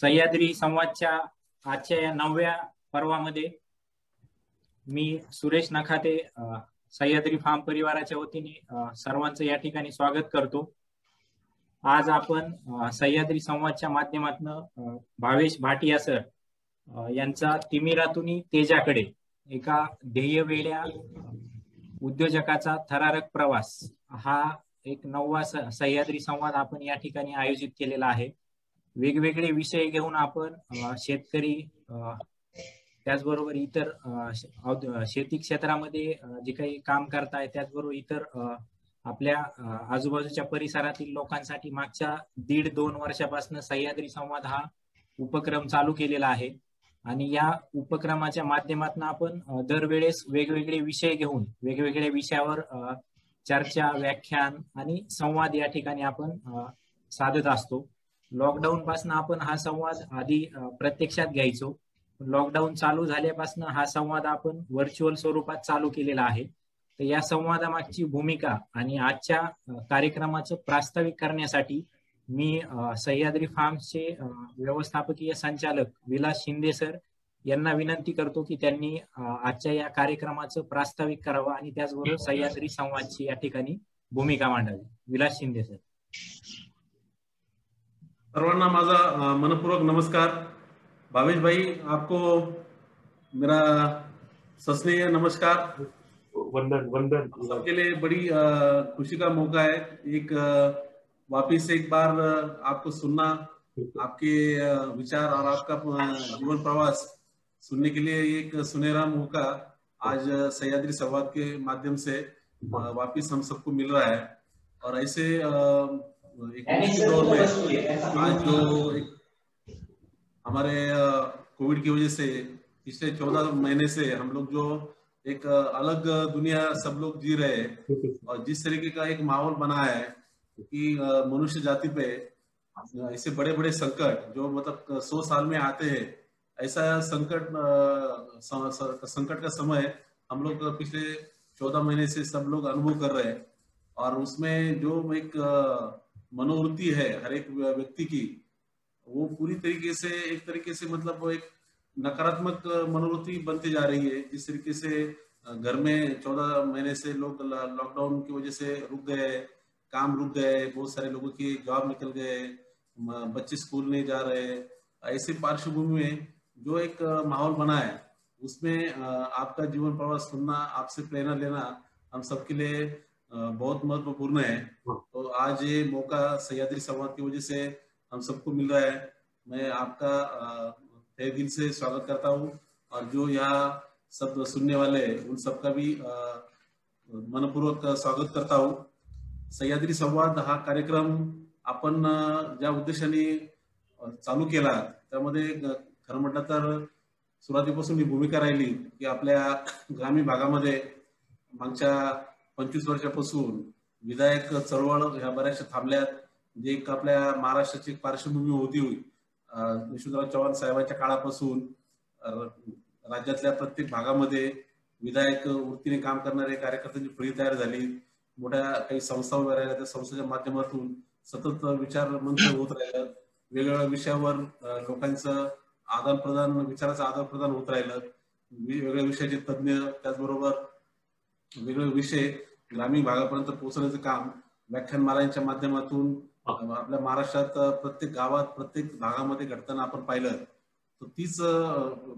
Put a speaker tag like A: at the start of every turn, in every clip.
A: सह्याद्री संवादच्या आजच्या या 9व्या पर्वामध्ये मी सुरेश नखाते सह्याद्री फार्म परिवाराच्या वतीने सर्वांचं या ठिकाणी स्वागत करतो। आज आपण सह्याद्री संवादच्या माध्यमातून भावेश भाटिया सर यांचा तिमिरातून तेजाकडे एका ध्येयवेड्या उद्योजकाचा थरारक प्रवास हा एक 9वा सह्याद्री संवाद आपण या ठिकाणी आयोजित केलेला आहे। वेगवेगळे विषय घेऊन आपण शेतकरी त्याचबरोबर इतर शेती क्षेत्रामध्ये जे काही काम करताय त्याचबरोबर इतर आपल्या आजूबाजूच्या परिसरातील लोकांसाठी मागच्या 1.5-2 वर्षापासून सह्याद्री संवाद हा उपक्रम चालू केलेला आहे आणि या उपक्रमाच्या माध्यमातून आपण दरवेळेस वेगवेगळे विषय घेऊन वेगवेगळ्या विषयावर चर्चा, व्याख्यान आणि संवाद या ठिकाणी आपण साधत असतो। लॉकडाऊन पासून आपण हा संवाद आधी प्रत्यक्षात घ्यायचो, लॉकडाऊन चालू झाल्यापासून हा संवाद आपण व्हर्च्युअल स्वरूपात चालू केलेला आहे। तर या संवादामागची भूमिका आणि आजच्या कार्यक्रमाचं प्रास्ताविक करण्यासाठी मी सह्याद्री फार्म्सचे व्यवस्थापकीय संचालक विलास शिंदे सर यांना विनंती करतो की त्यांनी आजच्या या कार्यक्रमाचं प्रास्ताविक करावं आणि त्याचबरोबर सह्याद्री संवादची या ठिकाणी भूमिका मांडावी। विलास शिंदे सर।
B: सर्वांना माझा मनपूर्वक नमस्कार। भावेश भाई, आपको मेरा सस्नेह नमस्कार।
C: वंदन वंदन।
B: सबके लिए बड़ी खुशी का मौका है, एक वापिस एक बार आपको सुनना, आपके विचार और आपका जीवन प्रवास सुनने के लिए एक सुनहरा मौका आज सह्याद्री संवाद के माध्यम से वापिस हम सबको मिल रहा है। और ऐसे एक मुश्किल दौर में आज जो हमारे कोविड की वजह से पिछले 14 महीने से हम लोग जो एक अलग दुनिया सब लोग जी रहे हैं और जिस तरीके का एक माहौल बना है कि मनुष्य जाति पे ऐसे बड़े बड़े संकट जो मतलब 100 साल में आते हैं, ऐसा संकट का समय हम लोग पिछले 14 महीने से सब लोग अनुभव कर रहे हैं। और उसमें जो एक मनोवृत्ति है हर एक व्यक्ति की, वो पूरी तरीके से एक तरीके से मतलब वो एक नकारात्मक मनोवृत्ति बनती जा रही है। जिस तरीके से घर में 14 महीने से लोग लॉकडाउन की वजह से रुक गए, काम रुक गए, बहुत सारे लोगों की जॉब निकल गए, बच्चे स्कूल नहीं जा रहे, ऐसी पार्श्वभूमि में जो एक माहौल बना है उसमें आपका जीवन प्रवास सुनना, आपसे प्रेरणा लेना हम सबके लिए बहुत महत्वपूर्ण है। तो आज ये मौका सह्याद्री संवाद की वजह से हम सबको मिल रहा है। मैं आपका तहे दिल से स्वागत करता हूँ और जो यहाँ सब सुनने वाले उन सबका भी मनपूर्वक स्वागत करता हूँ। सह्याद्री संवाद हा कार्यक्रम आपण ज्या उद्देशाने चालू केला त्यामध्ये खरं म्हटलं तर सुरुवातीपासून ही भूमिका राहिली की आपल्या ग्रामीण भागामध्ये मागच्या 25 वर्षापासून विधायक चळवळ ह्या बऱ्याचशा थांबल्यात। जे एक आपल्या महाराष्ट्राची पार्श्वभूमी होती यशवंतराव चव्हाण साहेबांच्या काळापासून राज्यातल्या प्रत्येक भागामध्ये विधायक वृत्तीने काम करणारे कार्यकर्त्यांची फळी तयार झाली। मोठ्या काही संस्था उभ्या राहिल्या, त्या संस्थेच्या माध्यमातून सतत विचार मंच होत राहिलं, वेगवेगळ्या विषयावर लोकांचं आदान प्रदान, विचाराचं आदान प्रदान होत राहिलं, वेगवेगळ्या विषयाचे तज्ञ त्याचबरोबर वेगवेगळे विषय ग्रामीण भागापर्यंत पोहोचण्याचं काम व्याख्यानमालांच्या माध्यमातून आपल्या महाराष्ट्रात प्रत्येक गावात प्रत्येक भागामध्ये घडताना आपण पाहिलं। तर तीच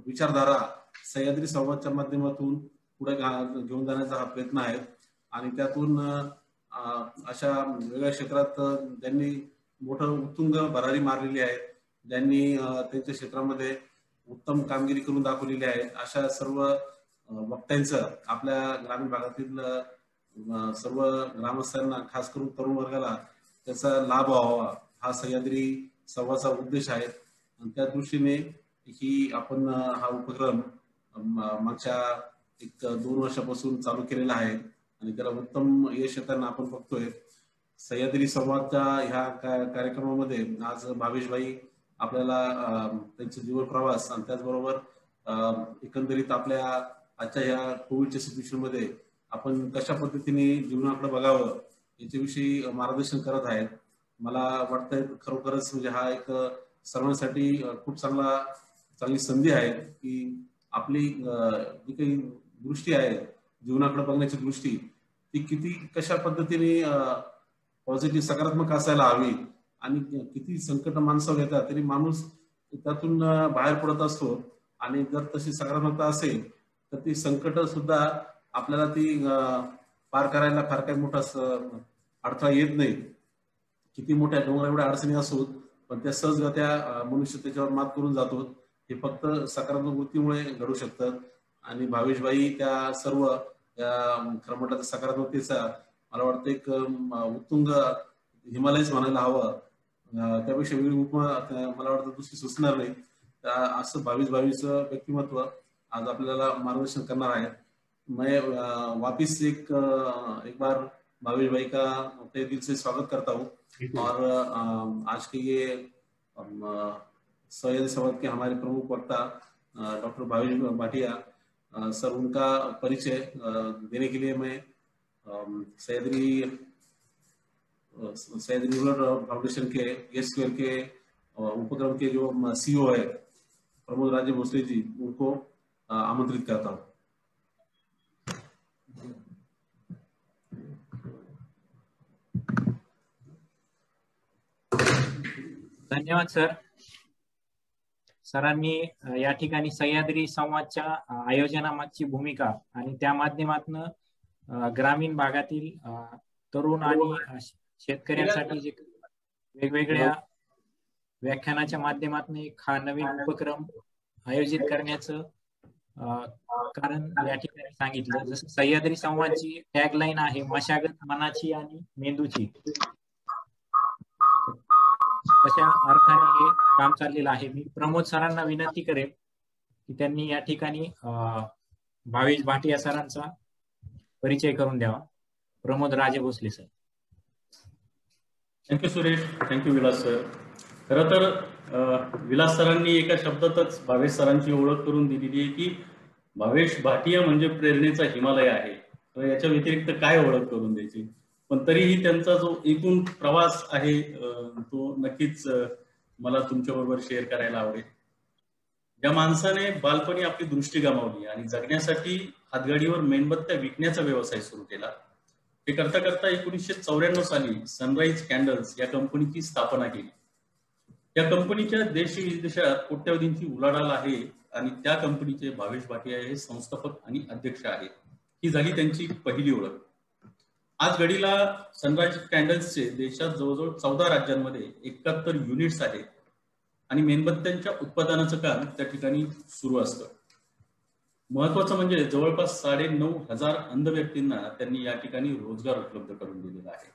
B: विचारधारा सह्याद्री संवादच्या माध्यमातून पुढे घेऊन जाण्याचा हा प्रयत्न आहे आणि त्यातून अशा वेगळ्या क्षेत्रात ज्यांनी मोठं उत्तुंग भरारी मारलेली आहे, ज्यांनी त्यांच्या क्षेत्रामध्ये उत्तम कामगिरी करून दाखवलेली आहे, अशा सर्व वक्त्यांचं आपल्या ग्रामीण भागातील सर्व ग्रामस्थांना, खास करून तरुण वर्गाला त्याचा लाभ व्हावा हा सह्याद्री संवादाचा उद्देश आहे। आणि त्या दृष्टीने ही आपण हा उपक्रम मागच्या 1-2 वर्षापासून चालू केलेला आहे आणि त्याला उत्तम यश येताना आपण बघतोय। सह्याद्री संवादच्या ह्या कार्यक्रमामध्ये आज भावेश भाई आपल्याला त्यांचे जीवन प्रवास आणि त्याचबरोबर एकंदरीत आपल्या आजच्या ह्या कोविडच्या सिच्युएशन मध्ये आपण कशा पद्धतीने जीवनाकडे बघावं याच्याविषयी मार्गदर्शन करत आहेत। मला वाटतंय खरोखरच म्हणजे हा एक सर्वांसाठी खूप चांगली संधी आहे की आपली जी काही दृष्टी आहे जीवनाकडे बघण्याची दृष्टी ती कशा पद्धतीने पॉझिटिव्ह सकारात्मक असायला हवी आणि किती संकट माणसावर येतात तरी माणूस त्यातून बाहेर पडत असतो आणि जर तशी सकारात्मकता असेल तर ती संकट सुद्धा आपल्याला ती पार करायला फार काही मोठा अडथळा येत नाही. किती मोठ्या डोंगर एवढ्या अडचणी असोत पण त्या सहजगत्या मनुष्य त्याच्यावर मात करून जातो. हे फक्त सकारात्मक वृत्तीमुळे घडू शकतं आणि भावेशबाई त्या सर्व खरं म्हटलं तर सकारात्मकतेचा मला वाटतं एक उत्तुंग हिमालयच म्हणायला हवं. त्यापेक्षा वेगळी उपमा मला वाटतं दुसरी सुचणार नाही. असं भावीचं व्यक्तिमत्व आज आपल्याला मार्गदर्शन करणार आहे. मैं वापिस एक बार भावेश भाई का तहे दिल से स्वागत करता हूँ और आज के ये सैयद सवाद के हमारे प्रमुख वक्ता डॉक्टर भावेश भाटिया सर, उनका परिचय देने के लिए मैं सैयदरी रूरल फाउंडेशन के एस स्क्वायर के उपक्रम के जो CEO है प्रमोद राजे भोसले जी, उनको आमंत्रित करता हूँ.
A: धन्यवाद सर. सरांनी या ठिकाणी सह्याद्री संवादच्या आयोजनामागची भूमिका आणि त्या माध्यमातून ग्रामीण भागातील तरुण आणि शेतकऱ्यांसाठी जे वेगवेगळ्या व्याख्यानाच्या माध्यमातून एक हा नवीन उपक्रम आयोजित करण्याचं कारण या ठिकाणी सांगितलं. जसं सह्याद्री संवादची टॅगलाईन आहे मशागत मनाची आणि मेंदूची, तशा अर्थाने हे काम चाललेलं आहे. मी प्रमोद सरांना विनंती करेन की त्यांनी या ठिकाणी भावेश भाटिया सरांचा परिचय करून द्यावा. Pramod Raje Bhosale sir.
C: Thank you Suresh, thank you Vilas sir. खरं तर विलास सरांनी एका शब्दातच भावेश सरांची ओळख करून दिलेली आहे की भावेश भाटिया म्हणजे प्रेरणेचा हिमालय आहे. तर याच्या व्यतिरिक्त काय ओळख करून द्यायची, पण तरीही त्यांचा जो एकूण प्रवास आहे तो नक्कीच मला तुमच्याबरोबर शेअर करायला आवडेल. या माणसाने बालपणी आपली दृष्टी गमावली आणि जगण्यासाठी हातगाडीवर मेणबत्त्या विकण्याचा व्यवसाय सुरू केला. हे करता करता 1994 साली सनराइज कॅन्डल्स या कंपनीची स्थापना केली. या कंपनीच्या देश-विदेशात कोट्यवधींची उलाढाल आहे आणि त्या कंपनीचे भावेश भाटिया हे संस्थापक आणि अध्यक्ष आहेत. ही झाली त्यांची पहिली ओळख. आज घडीला सनराइज कॅन्डल्सचे देशात जवळजवळ 14 राज्यांमध्ये 71 युनिट्स आहेत आणि मेणबत्त्यांच्या उत्पादनाचं काम त्या ठिकाणी सुरू असतं. महत्वाचं म्हणजे जवळपास 9,500 अंध व्यक्तींना त्यांनी या ठिकाणी रोजगार उपलब्ध करून दिलेला आहे.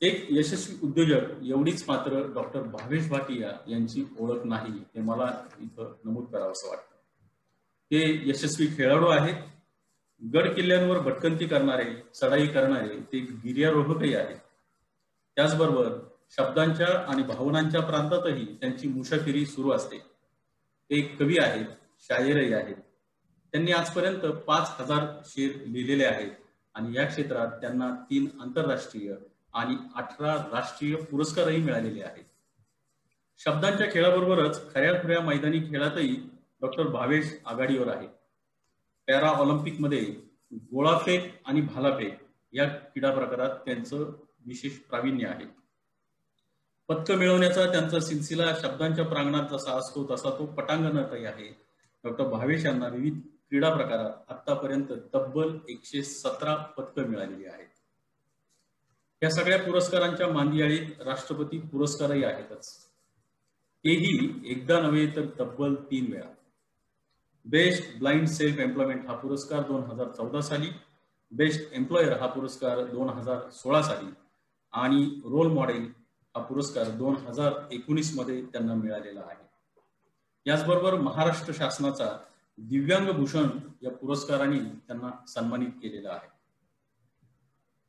C: एक यशस्वी उद्योजक एवढीच मात्र डॉक्टर भावेश भाटिया यांची ओळख नाही हे मला इथं नमूद करावंसं वाटतं. ते यशस्वी खेळाडू आहेत. गड किल्ल्यांवर भटकंती करणारे, चढाई करणारे ते गिर्यारोहकही आहेत. त्याचबरोबर शब्दांच्या आणि भावनांच्या प्रांतातही त्यांची मुसाफिरी सुरू असते. ते कवी आहेत, शायरही आहेत. त्यांनी आजपर्यंत 5,000 शेर लिहिलेले आहेत आणि या क्षेत्रात त्यांना 3 आंतरराष्ट्रीय आणि 18 राष्ट्रीय पुरस्कारही मिळालेले आहेत. शब्दांच्या खेळाबरोबरच खऱ्या मैदानी खेळातही डॉक्टर भावेश आघाडीवर आहे. पॅरा ऑलिम्पिकमध्ये गोळाफेक आणि भालाफेक या क्रीडा प्रकारात त्यांचं विशेष प्रावीण्य आहे. पदक मिळवण्याचा त्यांचा सिलसिला शब्दांच्या प्रांगणात जसा असतो तसा तो पटांगणातही आहे. डॉक्टर भावेश यांना विविध क्रीडा प्रकारात आतापर्यंत तब्बल 117 पदकं मिळालेली आहेत. या सगळ्या पुरस्कारांच्या मांदियाळीत राष्ट्रपती पुरस्कारही आहेतच. तेही एकदा नव्हे तर तब्बल 3 वेळा. बेस्ट ब्लाइंड सेल्फ एम्प्लॉयमेंट हा पुरस्कार 2014 साली, बेस्ट एम्प्लॉयर हा पुरस्कार 2016 साली आणि रोल मॉडेल हा पुरस्कार 2019 मध्ये त्यांना मिळालेला आहे. याचबरोबर महाराष्ट्र शासनाचा दिव्यांग भूषण या पुरस्काराने त्यांना सन्मानित केलेला आहे.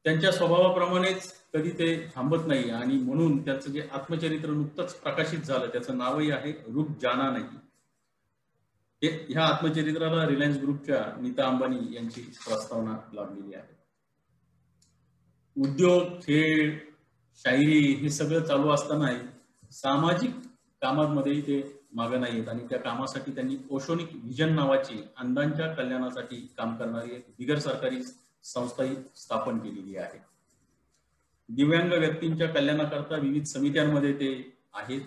C: त्यांच्या स्वभावाप्रमाणेच कधी ते थांबत नाही आणि म्हणून त्याचं जे आत्मचरित्र नुकतंच प्रकाशित झालं त्याचं नावही आहे रुक जाना नहीं. ह्या आत्मचरित्राला रिलायन्स ग्रुपच्या नीता अंबानी यांची प्रस्तावना लाभलेली आहे. उद्योग, खेळ, शायरी हे सगळं चालू असताना सामाजिक कामांमध्येही ते मागे नाही आहेत आणि त्या कामासाठी त्यांनी ओशोनिक व्हिजन नावाची अंधांच्या कल्याणासाठी काम करणारी एक बिगर सरकारी संस्थाही स्थापन केलेली आहे. दिव्यांग व्यक्तींच्या कल्याणाकरता विविध समित्यांमध्ये ते आहेत,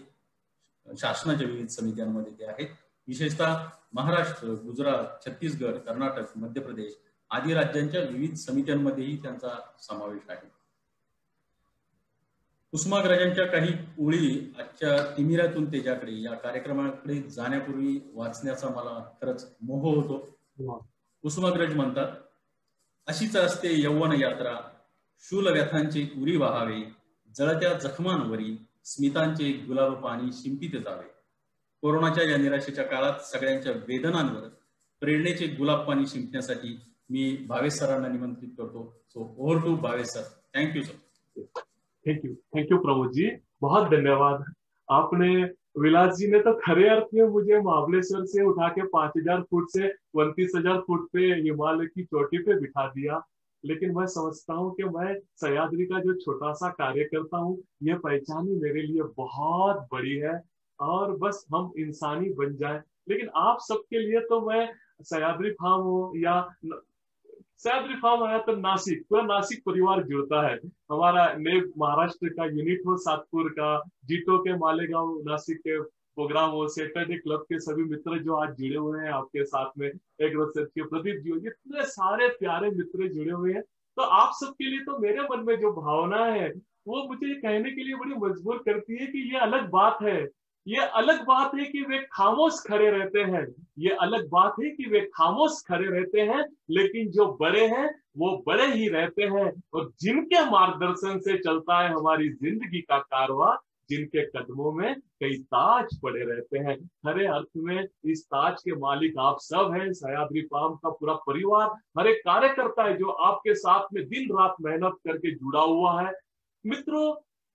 C: शासनाच्या विविध समित्यांमध्ये ते आहेत. विशेषतः महाराष्ट्र, गुजरात, छत्तीसगड, कर्नाटक, मध्य प्रदेश आदी राज्यांच्या विविध समित्यांमध्येही त्यांचा समावेश आहे. कुसुमाग्रजांच्या काही ओळी आजच्या तिमिरातून तेजाकडे या कार्यक्रमाकडे जाण्यापूर्वी वाचण्याचा मला खरंच मोह होतो. कुसुमाग्रज म्हणतात, अशीच असते यौवन यात्रा, शूल व्यथांचे उरी वाहावे, जळत्या जखमांवरी स्मितांचे गुलाब पाणी शिंपित जावे. कोरोनाच्या या निराशेच्या काळात सगळ्यांच्या वेदनांवर प्रेरणेचे गुलाब पाणी शिंपण्यासाठी मी भावेश सरांना निमंत्रित करतो. So over to Bhavesh sir. Thank you sir.
D: Thank you Pramod ji, बहुत धन्यवाद. आपने विलास जी ने तो खरे अर्थ में मुझे महाबलेश्वर से उठा के 5000 फुट से 29,000 फुट पे हिमालय की चोटी पे बिठा दिया. लेकिन मैं समझता हूँ कि मैं सह्याद्री का जो छोटा सा कार्य करता हूँ, ये पहचान ही मेरे लिए बहुत बड़ी है और बस हम इंसानी बन जाए. लेकिन आप सबके लिए तो मैं सह्याद्री फार्म हो या सह्याद्री फार्म आया तो नासिक, पूरा नासिक परिवार जुड़ता है. हमारा नेब महाराष्ट्र का यूनिट हो, सातपुर का, जीटो के मालेगांव नासिक के प्रोग्राम हो, सैटरडे क्लब के सभी मित्र जो आज जुड़े हुए हैं आपके साथ में, एक रिसर्च के प्रदीप जी, इतने सारे प्यारे मित्र जुड़े हुए हैं. तो आप सबके लिए तो मेरे मन में जो भावना है वो मुझे कहने के लिए बड़ी मजबूर करती है कि ये अलग बात है, ये अलग बात है कि वे खामोश खड़े रहते हैं, ये अलग बात है कि वे खामोश खड़े रहते हैं, लेकिन जो बड़े हैं वो बड़े ही रहते हैं और जिनके मार्गदर्शन से चलता है हमारी जिंदगी का कारवां, जिनके कदमों में कई ताज पड़े रहते हैं. खरे अर्थ में इस ताज के मालिक आप सब हैं. सह्याद्री फार्म का पूरा परिवार, हर एक कार्यकर्ता है जो आपके साथ में दिन रात मेहनत करके जुड़ा हुआ है. मित्रों,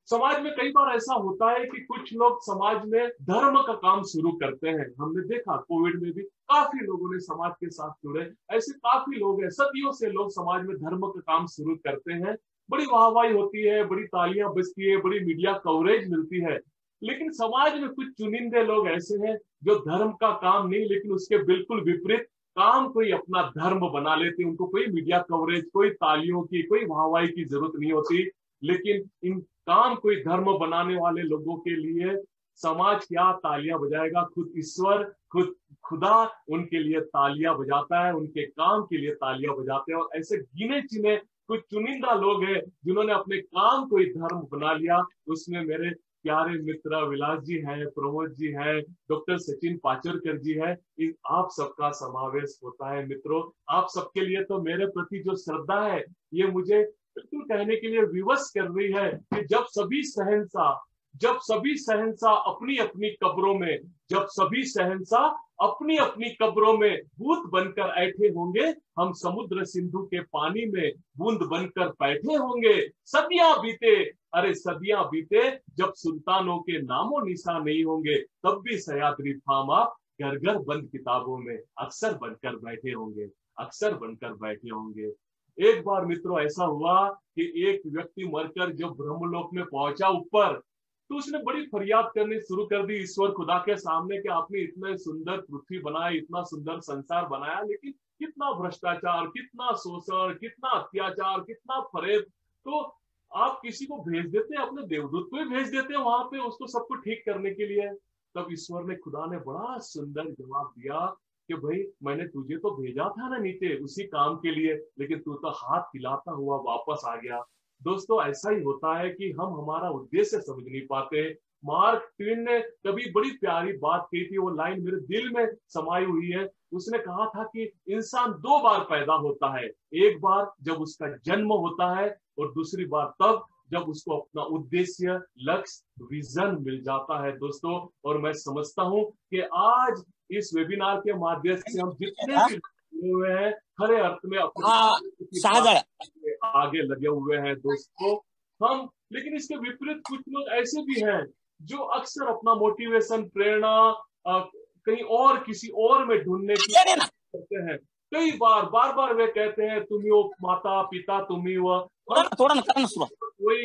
D: समाज में कई बार ऐसा होता है कि कुछ लोग समाज में धर्म का काम शुरू करते हैं. हमने देखा कोविड में भी काफी लोगों ने समाज के साथ जुड़े, ऐसे काफी लोग हैं, सदियों से लोग समाज में धर्म का काम शुरू करते हैं. बड़ी वाहवाही होती है, बड़ी तालियां बजती है, बड़ी मीडिया कवरेज मिलती है. लेकिन समाज में कुछ चुनिंदे लोग ऐसे हैं जो धर्म का काम नहीं, लेकिन उसके बिल्कुल विपरीत काम कोई अपना धर्म बना लेते. उनको कोई मीडिया कवरेज, कोई तालियों की, कोई वाहवाही की जरूरत नहीं होती. लेकिन इन काम कोई धर्म बनाने वाले लोगों के लिए समाज क्या तालियां बजाएगा, खुद ईश्वर, खुद खुदा उनके लिए तालियां बजाता है, उनके काम के लिए तालियां बजाते हैं. और ऐसे गिने चुने कुछ चुनिंदा लोग हैं जिन्होंने अपने काम को एक धर्म बना लिया. उसमें मेरे प्यारे मित्र विलास जी हैं, प्रमोद जी हैं, डॉक्टर सचिन पाचरकर जी हैं. आप सबका समावेश होता है. मित्रों, आप सबके लिए तो मेरे प्रति जो श्रद्धा है ये मुझे बिल्कुल कहने के लिए विवश कर रही है कि जब सभी शहंशाह अपनी अपनी कब्रों में, जब सभी शहंशाह अपनी अपनी कब्रों में भूत बनकर ऐठे होंगे, हम समुद्र सिंधु के पानी में बूंद बनकर बैठे होंगे. सदियां बीते, अरे सदियां बीते, जब सुल्तानों के नामो निशान नहीं होंगे, तब भी सह्याद्री फार्म आप घर घर बंद किताबों में अक्सर बनकर बैठे होंगे, अक्सर बनकर बैठे होंगे. एक बार मित्रों ऐसा हुआ कि एक व्यक्ति मरकर जब ब्रह्मलोक में पहुंचा ऊपर, तो उसने बड़ी फरियाद करनी शुरू कर दी ईश्वर खुदा के सामने कि आपने इतने सुंदर पृथ्वी बनाई, इतना सुंदर संसार बनाया, लेकिन कितना भ्रष्टाचार, कितना शोषण, कितना अत्याचार, कितना फरेब. तो आप किसी को भेज देते हैं, अपने देवदूत को ही भेज देते हैं वहां पे उसको सबको ठीक करने के लिए. तब ईश्वर ने, खुदा ने बड़ा सुंदर जवाब दिया कि भाई मैंने तुझे तो भेजा था ना नीचे उसी काम के लिए, लेकिन तू तो हाथ हिलाता हुआ वापस आ गया. दोस्तों, ऐसा ही होता है कि हम हमारा उद्देश्य समझ नहीं पाते. मार्क ट्वेन ने कभी बड़ी प्यारी बात कही थी, वो लाइन मेरे दिल में समाई हुई है. उसने कहा था कि इंसान 2 बार पैदा होता है, एक बार जब उसका जन्म होता है और दूसरी बार तब जब उसको अपना उद्देश्य, लक्ष्य, विजन मिल जाता है. दोस्तों, और मैं समझता हूं कि आज इस वेबिनार के माध्यम से हम जितने भी हुए हैं खरे अर्थ में अपने आगे लगे हुए हैं दोस्तों हम. लेकिन इसके विपरीत कुछ लोग ऐसे भी हैं जो अक्सर अपना मोटिवेशन, प्रेरणा कहीं और, किसी और में ढूंढने की करते हैं. कई बार वे कहते हैं तुम ही हो माता पिता, तुम ही हो, वही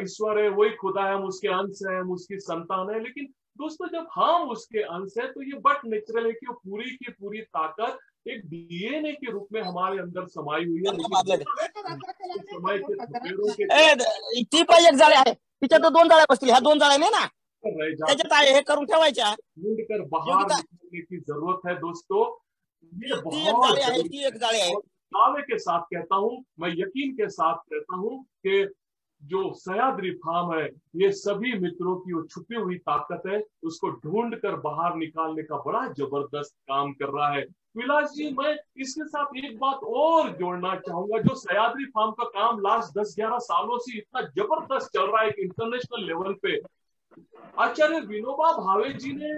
D: ईश्वर है, वही खुदा है, हम उसके अंश हैं, हम उसकी संतान है. लेकिन दोस्तों जब हम उसके अंश है तो ये बट नेचुरल है कि वो पूरी की पूरी ताकत एक डीएनए के रूप में हमारे अंदर समाई हुई है। समय के थपेड़ों के
E: ती पण एक जाळे आहे, तिच्या तर 2 जाळ्या बसतील, ह्या 2 जाळ्या नाही ना,
D: रह जाते
E: त्याच्यात आहे हे करून ठेवायच्या,
D: ढूंढ कर बाहर निकालने की जरूरत है दोस्तों। ये
E: ती एक
D: बहुत
E: जाळे आहे,
D: जरूरी
E: ती एक जाळे आहे।
D: दावे के साथ कहता हूं, मैं यकीन के साथ कहता हूं कि जो सह्याद्री फार्म है ये सभी मित्रों की वो छुपी हुई ताकत है, उसको ढूंढ कर बाहर निकालने का बड़ा जबरदस्त काम कर रहा है। विलास जी, मैं इसके साथ एक बात और जोड़ना चाहूंगा, जो सह्याद्री फार्म का काम लास्ट 10-11 सालों से इतना जबरदस्त चल रहा है इंटरनेशनल लेवल पे। आचार्य विनोबा भावे जी ने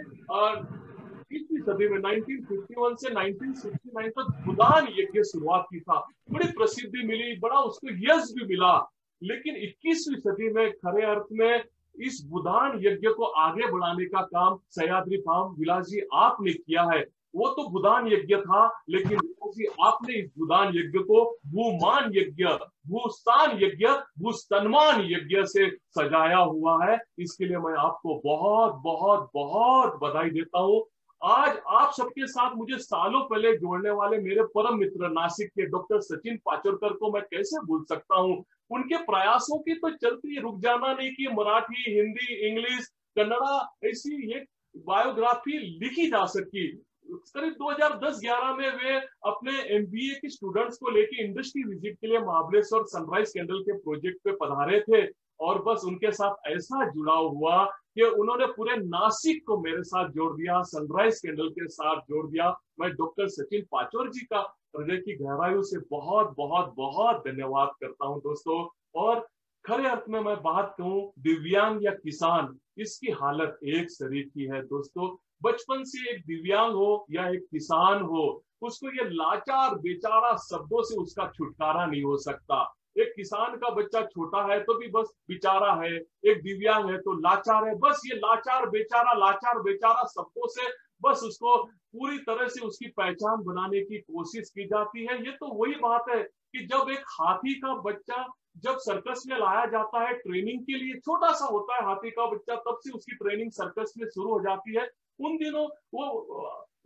D: 20वीं सदी में 1951 से 1969 तक भूदान यज्ञ शुरुआत की था, बड़ी प्रसिद्धि मिली, बड़ा उसको यश भी मिला। लेकिन 21वीं सदी में खरे अर्थ में इस भूदान यज्ञ को आगे बढ़ाने का काम सह्याद्री फार्म विलास जी आपने किया है। वो तो भूदान यज्ञ था, लेकिन विलास जी आपने इस भूदान यज्ञ को भूमान यज्ञ, भूस्थान यज्ञ, भूस्तन्मान यज्ञ से सजाया हुआ है। इसके लिए मैं आपको बहुत बहुत बहुत बधाई देता हूँ। आज आप सबके साथ मुझे सालों पहले जोड़ने वाले मेरे परम मित्र नासिक के डॉक्टर सचिन पाचोरकर को मैं कैसे भूल सकता हूँ। उनके प्रयासों की तो चलती रुक जाना नहीं कि मराठी, हिंदी, इंग्लिश, कन्नड़ा ऐसी एक बायोग्राफी लिखी जा सकी। करीब 2010-11 में वे अपने एमबीए के स्टूडेंट्स को लेकर इंडस्ट्री विजिट के लिए महाबलेश्वर सनराइज कैंडल के प्रोजेक्ट पे पधारे थे, और बस उनके साथ ऐसा जुड़ाव हुआ कि उन्होंने पूरे नासिक को मेरे साथ जोड़ दिया, सनराइज कैंडल के साथ जोड़ दिया। मैं डॉक्टर सचिन पाचोर जी का हृदय की गहराइयों से बहुत बहुत बहुत धन्यवाद करता हूं दोस्तों। और खरे अर्थ में मैं बात कहूं, दिव्यांग या किसान, इसकी हालत एक शरीर की है दोस्तों। बचपन से एक दिव्यांग हो या एक किसान हो, उसको ये लाचार बेचारा शब्दों से उसका छुटकारा नहीं हो सकता। एक किसान का बच्चा छोटा है तो भी बस बेचारा है, एक दिव्यांग है तो लाचार है। बस ये लाचार बेचारा शब्दों से बस उसको पूरी तरह से उसकी पहचान बनाने की कोशिश की जाती है। ये तो वही बात है कि जब एक हाथी का बच्चा जब सर्कस में लाया जाता है ट्रेनिंग के लिए, छोटा सा होता है हाथी का बच्चा, तब से उसकी ट्रेनिंग सर्कस में शुरू हो जाती है। उन दिनों वो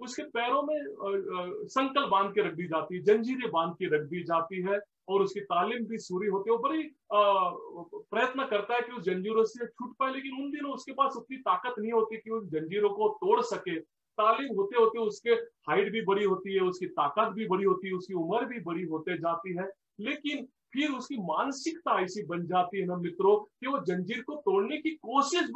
D: उसके पैरों में संकल बांध के रख दी जाती है, जंजीरें बांध के रख दी जाती है, और उसकी तालीम भी शुरू होती है। वो बड़ी प्रयत्न करता है कि उस जंजीरों से छूट पाए, लेकिन उन दिनों उसके पास उतनी ताकत नहीं होती कि उस जंजीरों को तोड़ सके। तालीम होते होते उसके हाइट भी बड़ी होती है, उसकी ताकत भी बड़ी होती है, उसकी उम्र भी बड़ी होते जाती है, लेकिन फिर उसकी मानसिकता ऐसी बन जाती है ना मित्रों कि वो जंजीर को तोड़ने की कोशिश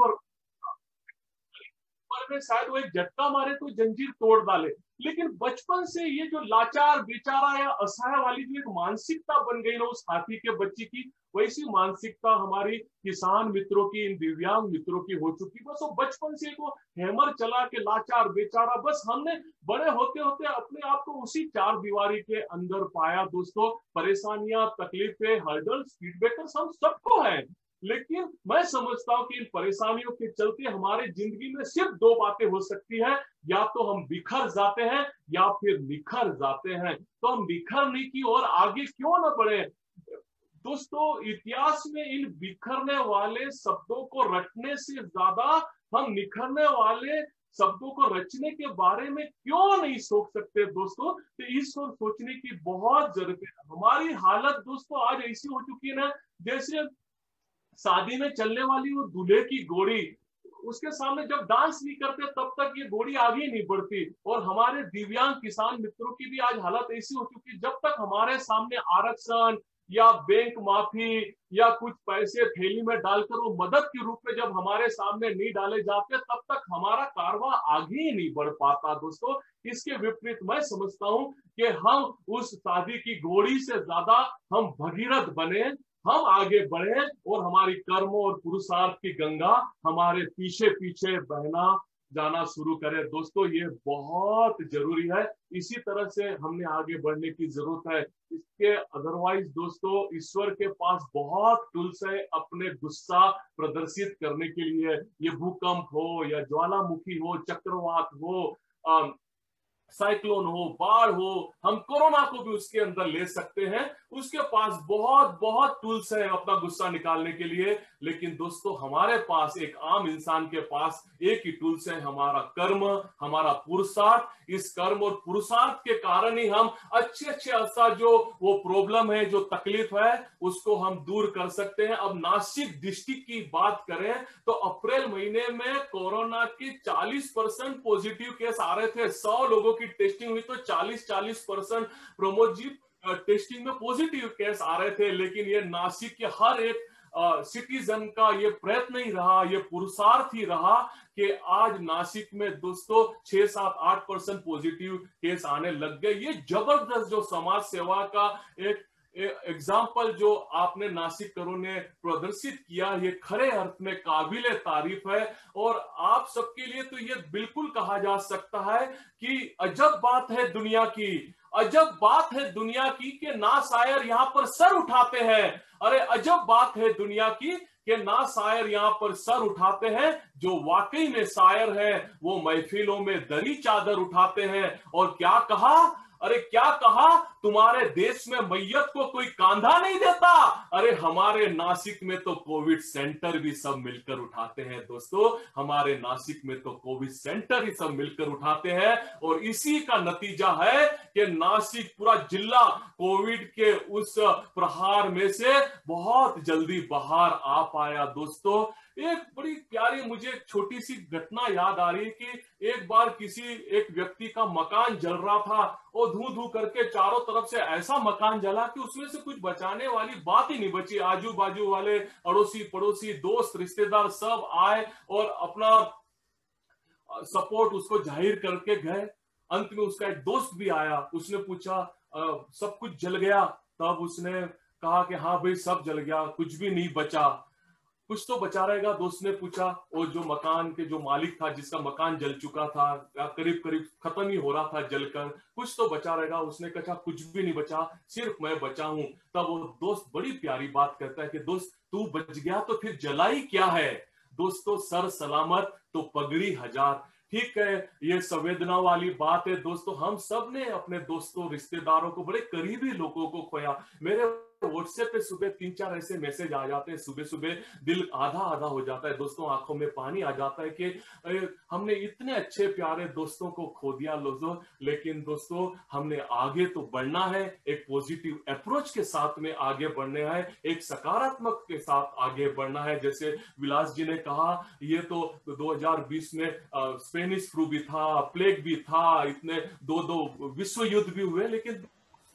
D: में शायद वो एक झटका मारे तो जंजीर तोड़ डाले। लेकिन बचपन से ये जो लाचार बेचारा या असहाय वाली जो एक मानसिकता बन गई ना उस हाथी के बच्चे की, वैसी मानसिकता हमारी किसान मित्रों की, इन दिव्यांग मित्रों की हो चुकी। बस वो बचपन से वो हैमर चला के लाचार बेचारा, बस हमने बड़े होते होते अपने आप को उसी चार दीवारी के अंदर पाया दोस्तों। परेशानियां, तकलीफें, हर्डल्स, फीडबैकर्स हम सबको है, लेकिन मैं समझता हूं कि इन परेशानियों के चलते हमारे जिंदगी में सिर्फ दो बातें हो सकती है, या तो हम बिखर जाते हैं या फिर निखर जाते हैं। तो हम बिखरने की ओर आगे क्यों ना बढ़े दोस्तों। इतिहास में इन बिखरने वाले शब्दों को रटने से ज्यादा हम निखरने वाले शब्दों को रचने के बारे में क्यों नहीं सोच सकते दोस्तों। तो इस ओर सोचने की बहुत जरूरत है। हमारी हालत दोस्तों आज ऐसी हो चुकी है ना, जैसे शादी में चलने वाली वो दूल्हे की घोड़ी, उसके सामने जब डांस नहीं करते तब तक ये घोड़ी आगे नहीं बढ़ती। और हमारे दिव्यांग किसान मित्रों की भी आज हालत ऐसी हो चुकी है, जब तक हमारे सामने आरक्षण या बैंक माफी या कुछ पैसे थैली में डालकर वो मदद के रूप में जब हमारे सामने नहीं डाले जाते, तब तक हमारा कारवां आगे ही नहीं बढ़ पाता दोस्तों। इसके विपरीत मैं समझता हूं कि हम उस शादी की घोड़ी से ज्यादा हम भगीरथ बने, हम आगे बढ़े और हमारी कर्मों और पुरुषार्थ की गंगा हमारे पीछे पीछे बहना जाना शुरू करे दोस्तों। ये बहुत जरूरी है। इसी तरह से हमने आगे बढ़ने की जरूरत है। इसके अदरवाइज दोस्तों ईश्वर के पास बहुत टूल्स है अपने गुस्सा प्रदर्शित करने के लिए। ये भूकंप हो या ज्वालामुखी हो, चक्रवात हो, साइक्लोन हो, बाढ़ हो, हम कोरोना को भी उसके अंदर ले सकते हैं। उसके पास बहुत बहुत टूल्स हैं अपना गुस्सा निकालने के लिए। लेकिन दोस्तों हमारे पास, एक आम इंसान के पास एक ही टूल्स है, हमारा कर्म, हमारा पुरुषार्थ। इस कर्म और पुरुषार्थ के कारण ही हम अच्छे अच्छे ऐसा जो वो प्रॉब्लम है, जो तकलीफ है, उसको हम दूर कर सकते हैं। अब नासिक डिस्ट्रिक्ट की बात करें तो अप्रैल महीने में कोरोना के 40% पॉजिटिव केस आ रहे थे। 100 लोगों की टेस्टिंग हुई तो 40% प्रमोद जी टेस्टिंग में पॉजिटिव केस आ रहे थे। लेकिन ये नासिक के हर एक सिटीजन का ये प्रयत्न ही रहा, ये पुरुषार्थ ही रहा कि आज नासिक में दोस्तों 6-7-8% पॉजिटिव केस आने लग गए। ये जबरदस्त जो समाज सेवा का एक एग्जाम्पल जो आपने नासिकरों ने प्रदर्शित किया, ये खरे अर्थ में काबिले तारीफ है। और आप सबके लिए तो ये बिल्कुल कहा जा सकता है कि अजब बात है दुनिया की, अजब बात है दुनिया की कि ना शायर यहाँ पर सर उठाते हैं। अरे अजब बात है दुनिया की कि ना शायर यहाँ पर सर उठाते हैं। जो वाकई में शायर है वो महफिलों में दरी चादर उठाते हैं। और क्या कहा, अरे क्या कहा, तुम्हारे देश में मैयत को कोई कांधा नहीं देता। अरे हमारे नासिक में तो कोविड सेंटर भी सब मिलकर उठाते हैं दोस्तों, हमारे नासिक में तो कोविड सेंटर ही सब मिलकर उठाते हैं। और इसी का नतीजा है कि नासिक पूरा जिला कोविड के उस प्रहार में से बहुत जल्दी बाहर आ पाया दोस्तों। एक बड़ी प्यारी मुझे छोटी सी घटना याद आ रही है कि एक बार किसी एक व्यक्ति का मकान जल रहा था और धू धू करके चारों तरफ से ऐसा मकान जला कि उसमें से कुछ बचाने वाली बात ही नहीं बची। आजू बाजू वाले अड़ोसी पड़ोसी दोस्त रिश्तेदार सब आए और अपना सपोर्ट उसको जाहिर करके गए। अंत में उसका एक दोस्त भी आया, उसने पूछा सब कुछ जल गया? तब उसने कहा कि हाँ भाई सब जल गया, कुछ भी नहीं बचा। कुछ तो बचा रहेगा? दोस्त ने पूछा। और जो मकान के जो मालिक था, जिसका मकान जल चुका था, करीब करीब खत्म ही हो रहा था जलकर, कुछ तो बचा रहेगा? उसने कहा कुछ भी नहीं बचा, सिर्फ मैं बचा हूं। तब वो दोस्त बड़ी प्यारी बात कहता है कि दोस्त तू बच गया तो फिर जलाई क्या है? दोस्तों सर सलामत तो पगड़ी हजार। ठीक है, ये संवेदना वाली बात है दोस्तों। हम सब ने अपने दोस्तों रिश्तेदारों को, बड़े करीबी लोगों को खोया। मेरे व्हाट्सएप पे सुबह 3-4 ऐसे मैसेज आ जाते हैं, सुबह सुबह दिल आधा आधा हो जाता है दोस्तों, आंखों में पानी आ जाता है कि हमने इतने अच्छे प्यारे दोस्तों को खो दिया दोस्तों। लेकिन दोस्तों हमने आगे तो बढ़ना है, एक पॉजिटिव अप्रोच के साथ में आगे बढ़ना है, एक सकारात्मक के साथ आगे बढ़ना है। जैसे विलास जी ने कहा, ये तो 2020 में स्पेनिश फ्लू भी था, प्लेग भी था, इतने दो विश्व युद्ध भी हुए, लेकिन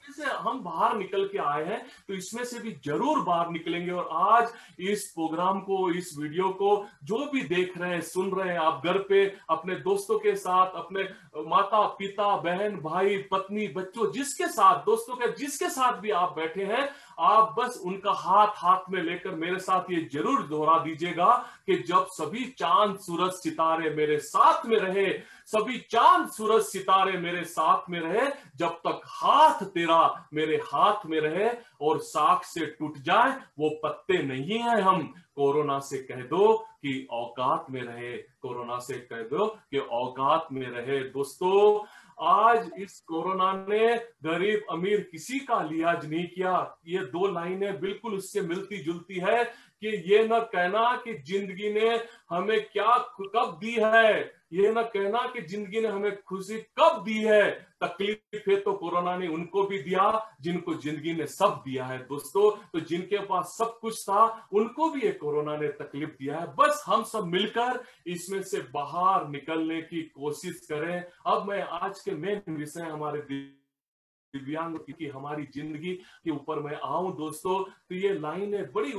D: से हम बाहर निकल के आए हैं, तो इसमें से भी जरूर बाहर निकलेंगे। और आज इस प्रोग्राम को, इस वीडियो को जो भी देख रहे हैं, सुन रहे हैं, आप घर पे अपने दोस्तों के साथ, अपने माता पिता बहन भाई पत्नी बच्चों जिसके साथ, दोस्तों के जिसके साथ भी आप बैठे हैं, आप बस उनका हाथ हाथ में लेकर मेरे साथ ये जरूर दोहरा दीजिएगा कि जब सभी चांद सूरज सितारे मेरे साथ में रहे, सभी चांद सूरज सितारे मेरे साथ में रहे, जब तक हाथ तेरा मेरे हाथ में रहे और साख से टूट जाए वो पत्ते नहीं है हम। कोरोना से कह दो कि औकात में रहे, कोरोना से कह दो कि औकात में रहे। दोस्तों आज इस कोरोना ने गरीब अमीर किसी का लिहाज नहीं किया। ये दो लाइनें बिल्कुल उससे मिलती जुलती है कि ये न कहना कि जिंदगी ने हमें क्या कब दी है, ये न कहना कि जिंदगी ने हमें खुशी कब दी है। तकलीफें तो कोरोना ने उनको भी दिया जिनको जिंदगी ने सब दिया है दोस्तों। तो जिनके पास सब कुछ था उनको भी ये कोरोना ने तकलीफ दिया है। बस हम सब मिलकर इसमें से बाहर निकलने की कोशिश करें। अब मैं आज के मेन विषय हमारे दिव्यांग की हमारी जिंदगी के ऊपर मैं आऊं दोस्तों, तो ये लाइनें बड़ी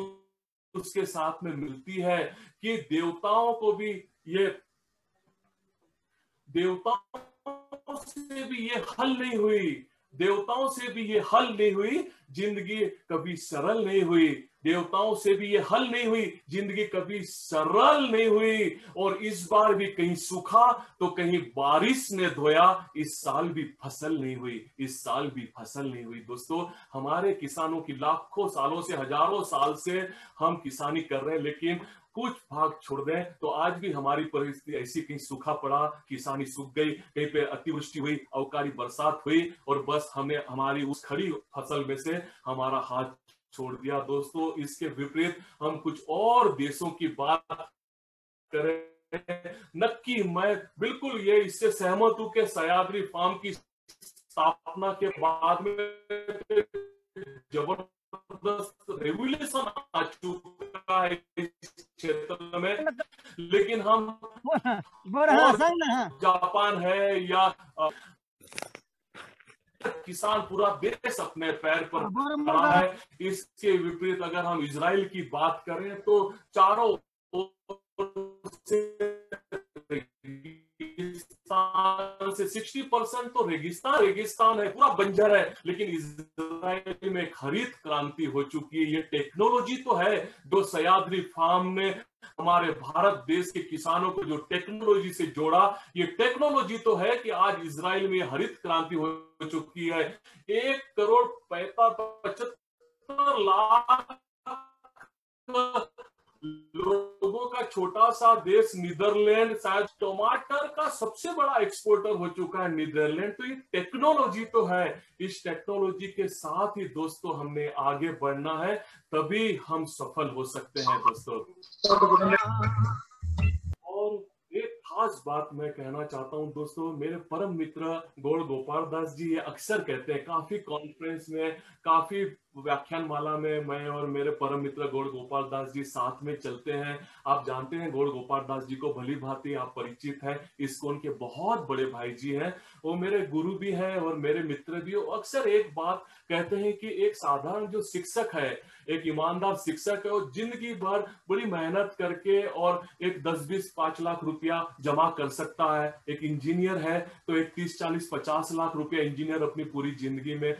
D: उसके साथ में मिलती है कि देवताओं को भी ये, देवताओं से भी ये हल नहीं हुई, देवताओं से भी ये हल नहीं हुई जिंदगी कभी सरल नहीं हुई, देवताओं से भी ये हल नहीं हुई, जिंदगी कभी सरल नहीं हुई। और इस बार भी कहीं सूखा तो कहीं बारिश ने धोया, इस साल भी फसल नहीं हुई, इस साल भी फसल नहीं हुई। दोस्तों, हमारे किसानों की लाखों सालों से, हजारों साल से हम किसानी कर रहे हैं, लेकिन कुछ भाग छोड़ दें तो आज भी हमारी परिस्थिति ऐसी, कहीं सूखा पड़ा, किसानी सूख गई, कहीं पे अतिवृष्टि हुई, अवकाली बरसात हुई, और बस हमें हमारी उस खड़ी फसल में से हमारा हाथ छोड़ दिया। दोस्तों, इसके विपरीत हम कुछ और देशों की बात करें, नक्की मैं बिल्कुल ये इससे सहमत हूं कि सह्याद्री फार्म की स्थापना के बाद में जबरदस्त रेगुलेशन आ चुका है इस क्षेत्र में, लेकिन हम जापान है या किसान पूरा देश अपने पैर पर खड़ा है, इसके विपरीत अगर हम इजराइल की बात करें तो चारों ओर से 60% तो रेगिस्तान है, पूरा बंजर है। लेकिन इजराइल में एक हरित क्रांति हो चुकी है। ये टेक्नोलॉजी तो है जो सह्याद्री फार्म ने हमारे भारत देश के किसानों को जो टेक्नोलॉजी से जोड़ा, ये टेक्नोलॉजी तो है कि आज इजराइल में हरित क्रांति हो चुकी है। 1,75 लाख लोगों का छोटा सा देश नीदरलैंड शायद टमाटर का सबसे बड़ा एक्सपोर्टर हो चुका है, नीदरलैंड। तो ये टेक्नोलॉजी तो है, इस टेक्नोलॉजी के साथ ही दोस्तों हमने आगे बढ़ना है, तभी हम सफल हो सकते हैं दोस्तों। और एक खास बात मैं कहना चाहता हूं दोस्तों, मेरे परम मित्र गौड़ गोपाल दास जी ये अक्सर कहते हैं, काफी कॉन्फ्रेंस में, काफी व्याख्यान माला में मैं और मेरे परम मित्र गौड़ गोपाल दास जी साथ में चलते हैं। आप जानते हैं गौड़ गोपाल दास जी को भली भांति, आप परिचित हैं, इस्कॉन के बहुत बड़े भाई जी हैं, वो मेरे गुरु भी हैं और मेरे मित्र भी। अक्सर एक बात कहते हैं कि एक साधारण जो शिक्षक है, एक ईमानदार शिक्षक है, और जिंदगी भर बड़ी मेहनत करके और एक 10-20-5 लाख रुपया जमा कर सकता है। एक इंजीनियर है तो एक 30-40-50 लाख रुपया इंजीनियर अपनी पूरी जिंदगी में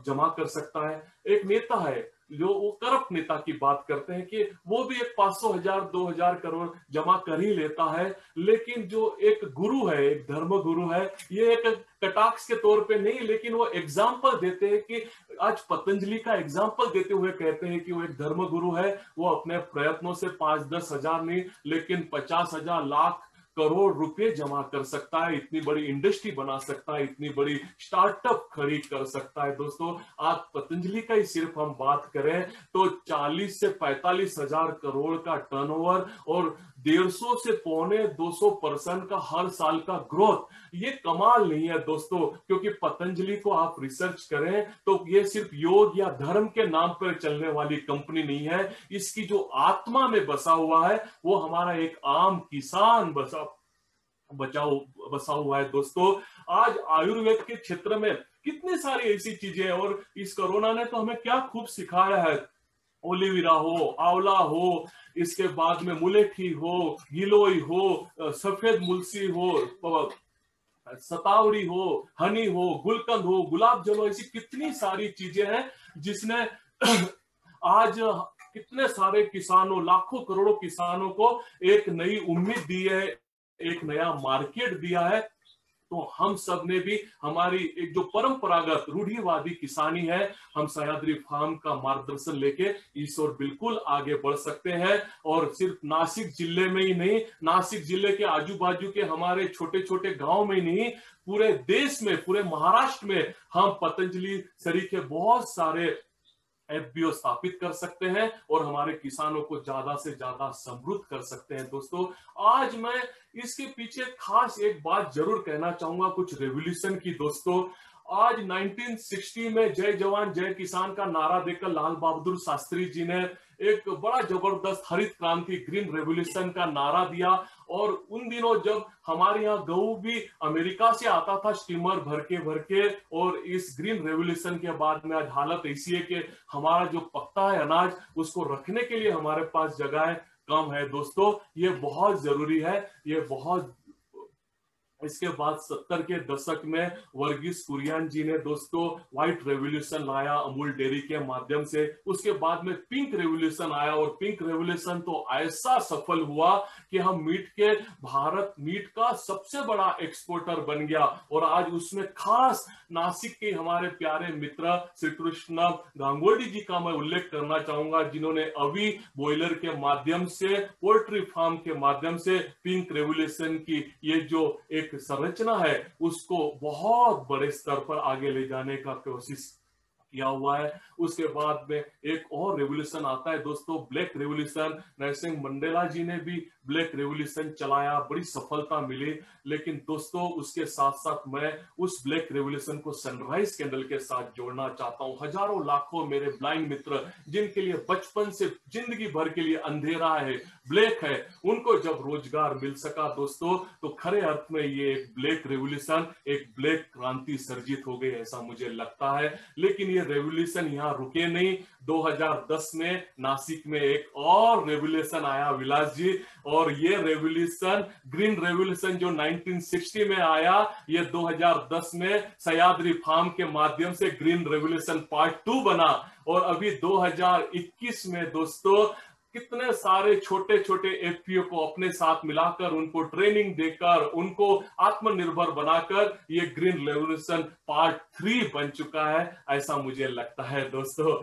D: जमा कर सकता है। एक नेता है जो वो करप्ट नेता की बात करते हैं कि वो भी एक 500,000-2,000 करोड़ जमा कर ही लेता है। लेकिन जो एक गुरु है, एक धर्म गुरु है, ये एक कटाक्ष के तौर पे नहीं, लेकिन वो एग्जाम्पल देते हैं कि आज पतंजलि का एग्जाम्पल देते हुए कहते हैं कि वो एक धर्म गुरु है। वो अपने प्रयत्नों से 5-10 हजार नहीं, लेकिन 50,000 लाख करोड़ रुपए जमा कर सकता है, इतनी बड़ी इंडस्ट्री बना सकता है, इतनी बड़ी स्टार्टअप खड़ी कर सकता है। दोस्तों, आज पतंजलि का ही सिर्फ हम बात करें तो 40 से 45 हजार करोड़ का टर्नओवर और 150 से 250% का हर साल का ग्रोथ, ये कमाल नहीं है दोस्तों। क्योंकि पतंजलि को आप रिसर्च करें तो ये सिर्फ योग या धर्म के नाम पर चलने वाली कंपनी नहीं है, इसकी जो आत्मा में बसा हुआ है वो हमारा एक आम किसान बसा हुआ है। दोस्तों, आज आयुर्वेद के क्षेत्र में कितनी सारी ऐसी चीजें हैं, और इस कोरोना ने तो हमें क्या खूब सिखाया है। ओलिविरा हो, आंवला हो, इसके बाद में मुलेठी हो, गिलोय हो, सफेद मुलसी हो, सतावड़ी हो, हनी हो, गुलकंद हो, गुलाब जल हो, ऐसी कितनी सारी चीजें हैं जिसने आज कितने सारे किसानों, लाखों करोड़ों किसानों को एक नई उम्मीद दी है, एक नया मार्केट दिया है। तो हम सब ने भी हमारी एक जो परंपरागत रूढ़िवादी किसानी है, हम सह्याद्री फार्म का मार्गदर्शन लेके इस ओर बिल्कुल आगे बढ़ सकते हैं। और सिर्फ नासिक जिले में ही नहीं, नासिक जिले के आजू बाजू के हमारे छोटे छोटे गांव में नहीं, पूरे देश में, पूरे महाराष्ट्र में हम पतंजलि सरीखे बहुत सारे एफपीओ स्थापित कर सकते हैं और हमारे किसानों को ज्यादा से ज्यादा समृद्ध कर सकते हैं। दोस्तों, आज मैं इसके पीछे खास एक बात जरूर कहना चाहूंगा, कुछ रेवोल्यूशन की। दोस्तों, आज 1960 में जय जवान जय किसान का नारा देकर लाल बहादुर शास्त्री जी ने एक बड़ा जबरदस्त हरित क्रांति, ग्रीन रेवोल्यूशन का नारा दिया। और उन दिनों जब हमारे यहाँ गेहूं भी अमेरिका से आता था स्टीमर भर के, और इस ग्रीन रेवोल्यूशन के बाद में आज हालत ऐसी है कि हमारा जो पकता है अनाज, उसको रखने के लिए हमारे पास जगह कम है। दोस्तों, ये बहुत जरूरी है, ये बहुत इसके बाद 70 के दशक में वर्गीस कुरियन जी ने दोस्तों व्हाइट रेवोल्यूशन लाया अमूल डेयरी के माध्यम से। उसके बाद में पिंक रेवोल्यूशन आया और पिंक रेवोल्यूशन तो ऐसा सफल हुआ कि हम भारत मीट का सबसे बड़ा एक्सपोर्टर बन गया। और आज उसमें खास नासिक के हमारे प्यारे मित्र श्री कृष्ण गांगुली जी का मैं उल्लेख करना चाहूंगा, जिन्होंने अभी बॉयलर के माध्यम से, पोल्ट्री फार्म के माध्यम से पिंक रेवोल्यूशन की ये जो एक संरचना है उसको बहुत बड़े स्तर पर आगे ले जाने का कोशिश किया हुआ है। उसके बाद में एक और रेवोल्यूशन आता है दोस्तों, ब्लैक रेवोल्यूशन। नेल्सन मंडेला जी ने भी ब्लैक रेवोल्यूशन चलाया, बड़ी सफलता मिली। लेकिन दोस्तों उसके साथ साथ मैं उस ब्लैक रेवोल्यूशन को सनराइज कैंडल के साथ जोड़ना चाहता हूं। हजारों लाखों मेरे ब्लाइंड मित्र जिनके लिए बचपन से जिंदगी भर के लिए अंधेरा है, ब्लैक है, उनको जब रोजगार मिल सका दोस्तों, तो खरे अर्थ में ये एक ब्लैक रेवोल्यूशन, एक ब्लैक क्रांति सर्जित हो गई, ऐसा मुझे लगता है। लेकिन ये रेवोल्यूशन यहाँ रुके नहीं। 2010 में नासिक में एक और रेवोल्यूशन आया विलास जी, और ये रेवोल्यूशन ग्रीन रेवोल्यूशन जो 1960 में आया, ये 2010 में सह्याद्री फार्म के माध्यम से ग्रीन रेवोल्यूशन पार्ट 2 बना। और अभी 2021 में दोस्तों कितने सारे छोटे छोटे एफपीओ को अपने साथ मिलाकर, उनको ट्रेनिंग देकर, उनको आत्मनिर्भर बनाकर ये ग्रीन रेवोल्यूशन पार्ट 3 बन चुका है, ऐसा मुझे लगता है दोस्तों।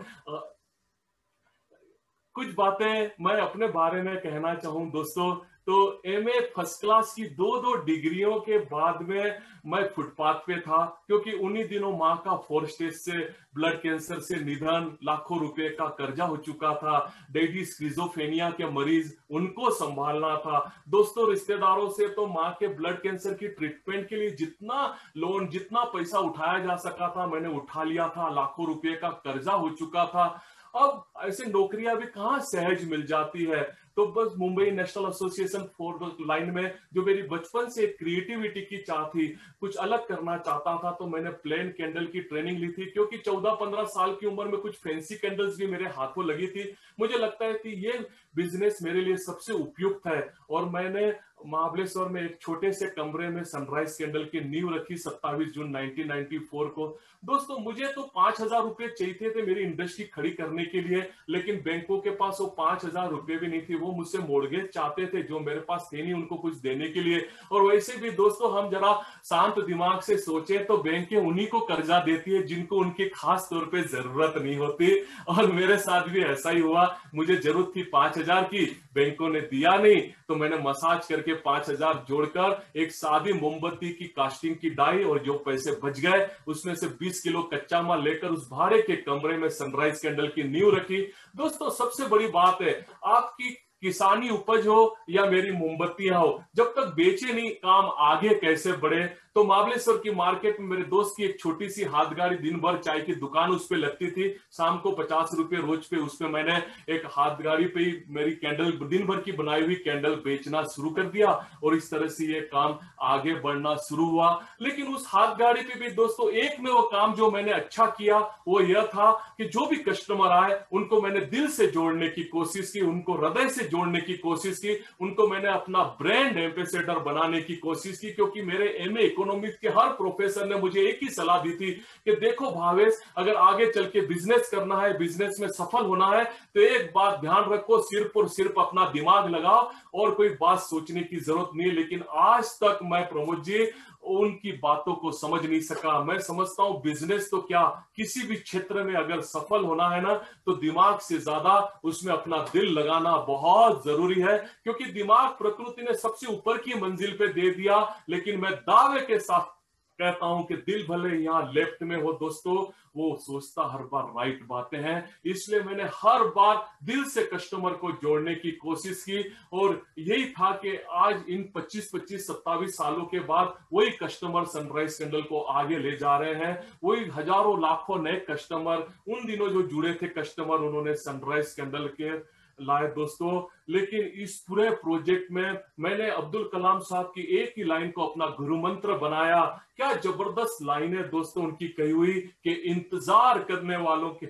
D: कुछ बातें मैं अपने बारे में कहना चाहूं दोस्तों, तो एमए फर्स्ट क्लास की 2 डिग्रियों के बाद में मैं फुटपाथ पे था, क्योंकि उन्हीं दिनों माँ का 4 स्टेज से ब्लड कैंसर से निधन, लाखों रुपए का कर्जा हो चुका था, डैडी स्किज़ोफ्रेनिया के मरीज, उनको संभालना था दोस्तों। रिश्तेदारों से तो माँ के ब्लड कैंसर की ट्रीटमेंट के लिए जितना लोन, जितना पैसा उठाया जा सका था मैंने उठा लिया था, लाखों रुपए का कर्जा हो चुका था। अब ऐसे नौकरियां भी कहां सहज मिल जाती है, तो बस Mumbai national association for line में जो मेरी बचपन से क्रिएटिविटी की चाह थी, कुछ अलग करना चाहता था, तो मैंने प्लेन कैंडल की ट्रेनिंग ली थी। क्योंकि 14-15 साल की उम्र में कुछ फैंसी कैंडल्स भी मेरे हाथों लगी थी। मुझे लगता है कि ये बिजनेस मेरे लिए सबसे उपयुक्त है, और मैंने महाबलेश्वर में एक छोटे से कमरे में सनराइज कैंडल की नींव रखी 27 जून 1994 को। दोस्तों मुझे तो 5,000 रुपए चाहिए थे मेरी इंडस्ट्री खड़ी करने के लिए, लेकिन बैंकों के पास वो 5,000 रुपए भी नहीं थी। वो मुझसे मोर्गेज चाहते थे जो मेरे पास थे नहीं उनको कुछ देने के लिए। और वैसे भी दोस्तों हम जरा शांत दिमाग से सोचे तो बैंकें उन्हीं को कर्जा देती है जिनको उनकी खास तौर पे जरूरत नहीं होती, और मेरे साथ भी ऐसा ही हुआ। मुझे जरूरत थी 5,000 की, बैंकों ने दिया नहीं, तो मैंने मसाज करके 5,000 जोड़कर एक सादी मोमबत्ती की कास्टिंग की डाई, और जो पैसे बच गए उसमें से 20 किलो कच्चा माल लेकर उस भाड़े के कमरे में सनराइज कैंडल की नींव रखी। दोस्तों सबसे बड़ी बात है, आपकी किसानी उपज हो या मेरी मोमबत्तियां हो, जब तक बेचे नहीं काम आगे कैसे बढ़े। तो महाबलेश्वर की मार्केट में मेरे दोस्त की एक छोटी सी हाथ गाड़ी, दिन भर चाय की दुकान उस पे लगती थी, शाम को 50 रुपए रोज पे उस पे मैंने एक हाथ गाड़ी पे ही मेरी कैंडल, दिन भर की बनाई हुई कैंडल बेचना शुरू कर दिया, और इस तरह से ये काम आगे बढ़ना शुरू हुआ। लेकिन उस हाथ गाड़ी पे भी दोस्तों एक में वो काम जो मैंने अच्छा किया वो यह था कि जो भी कस्टमर आए उनको मैंने दिल से जोड़ने की कोशिश की, उनको हृदय से जोड़ने की कोशिश की, उनको मैंने अपना ब्रांड एम्बेसडर बनाने की कोशिश की। क्योंकि मेरे एमए इकोनॉमिक्स के हर प्रोफेसर ने मुझे एक ही सलाह दी थी कि देखो भावेश, अगर आगे चल के बिजनेस करना है, बिजनेस में सफल होना है, तो एक बात ध्यान रखो, सिर्फ और सिर्फ अपना दिमाग लगाओ और कोई बात सोचने की जरूरत नहीं। लेकिन आज तक मैं प्रमोद जी उनकी बातों को समझ नहीं सका। मैं समझता हूं बिजनेस तो क्या, किसी भी क्षेत्र में अगर सफल होना है ना, तो दिमाग से ज्यादा उसमें अपना दिल लगाना बहुत जरूरी है। क्योंकि दिमाग प्रकृति ने सबसे ऊपर की मंजिल पे दे दिया, लेकिन मैं दावे के साथ कहता हूं कि दिल भले यहाँ लेफ्ट में हो दोस्तों, वो सोचता हर बार राइट बातें हैं। इसलिए मैंने हर बार दिल से कस्टमर को जोड़ने की कोशिश की, और यही था कि आज इन 25-27 सालों के बाद वही कस्टमर सनराइज कैंडल को आगे ले जा रहे हैं। वही हजारों लाखों नए कस्टमर, उन दिनों जो जुड़े थे कस्टमर, उन्होंने सनराइज कैंडल के लाए दोस्तों। लेकिन इस पूरे प्रोजेक्ट में मैंने अब्दुल कलाम साहब की एक ही लाइन को अपना गुरु मंत्र बनाया। क्या जबरदस्त लाइन है दोस्तों उनकी कही हुई कि इंतजार करने वालों के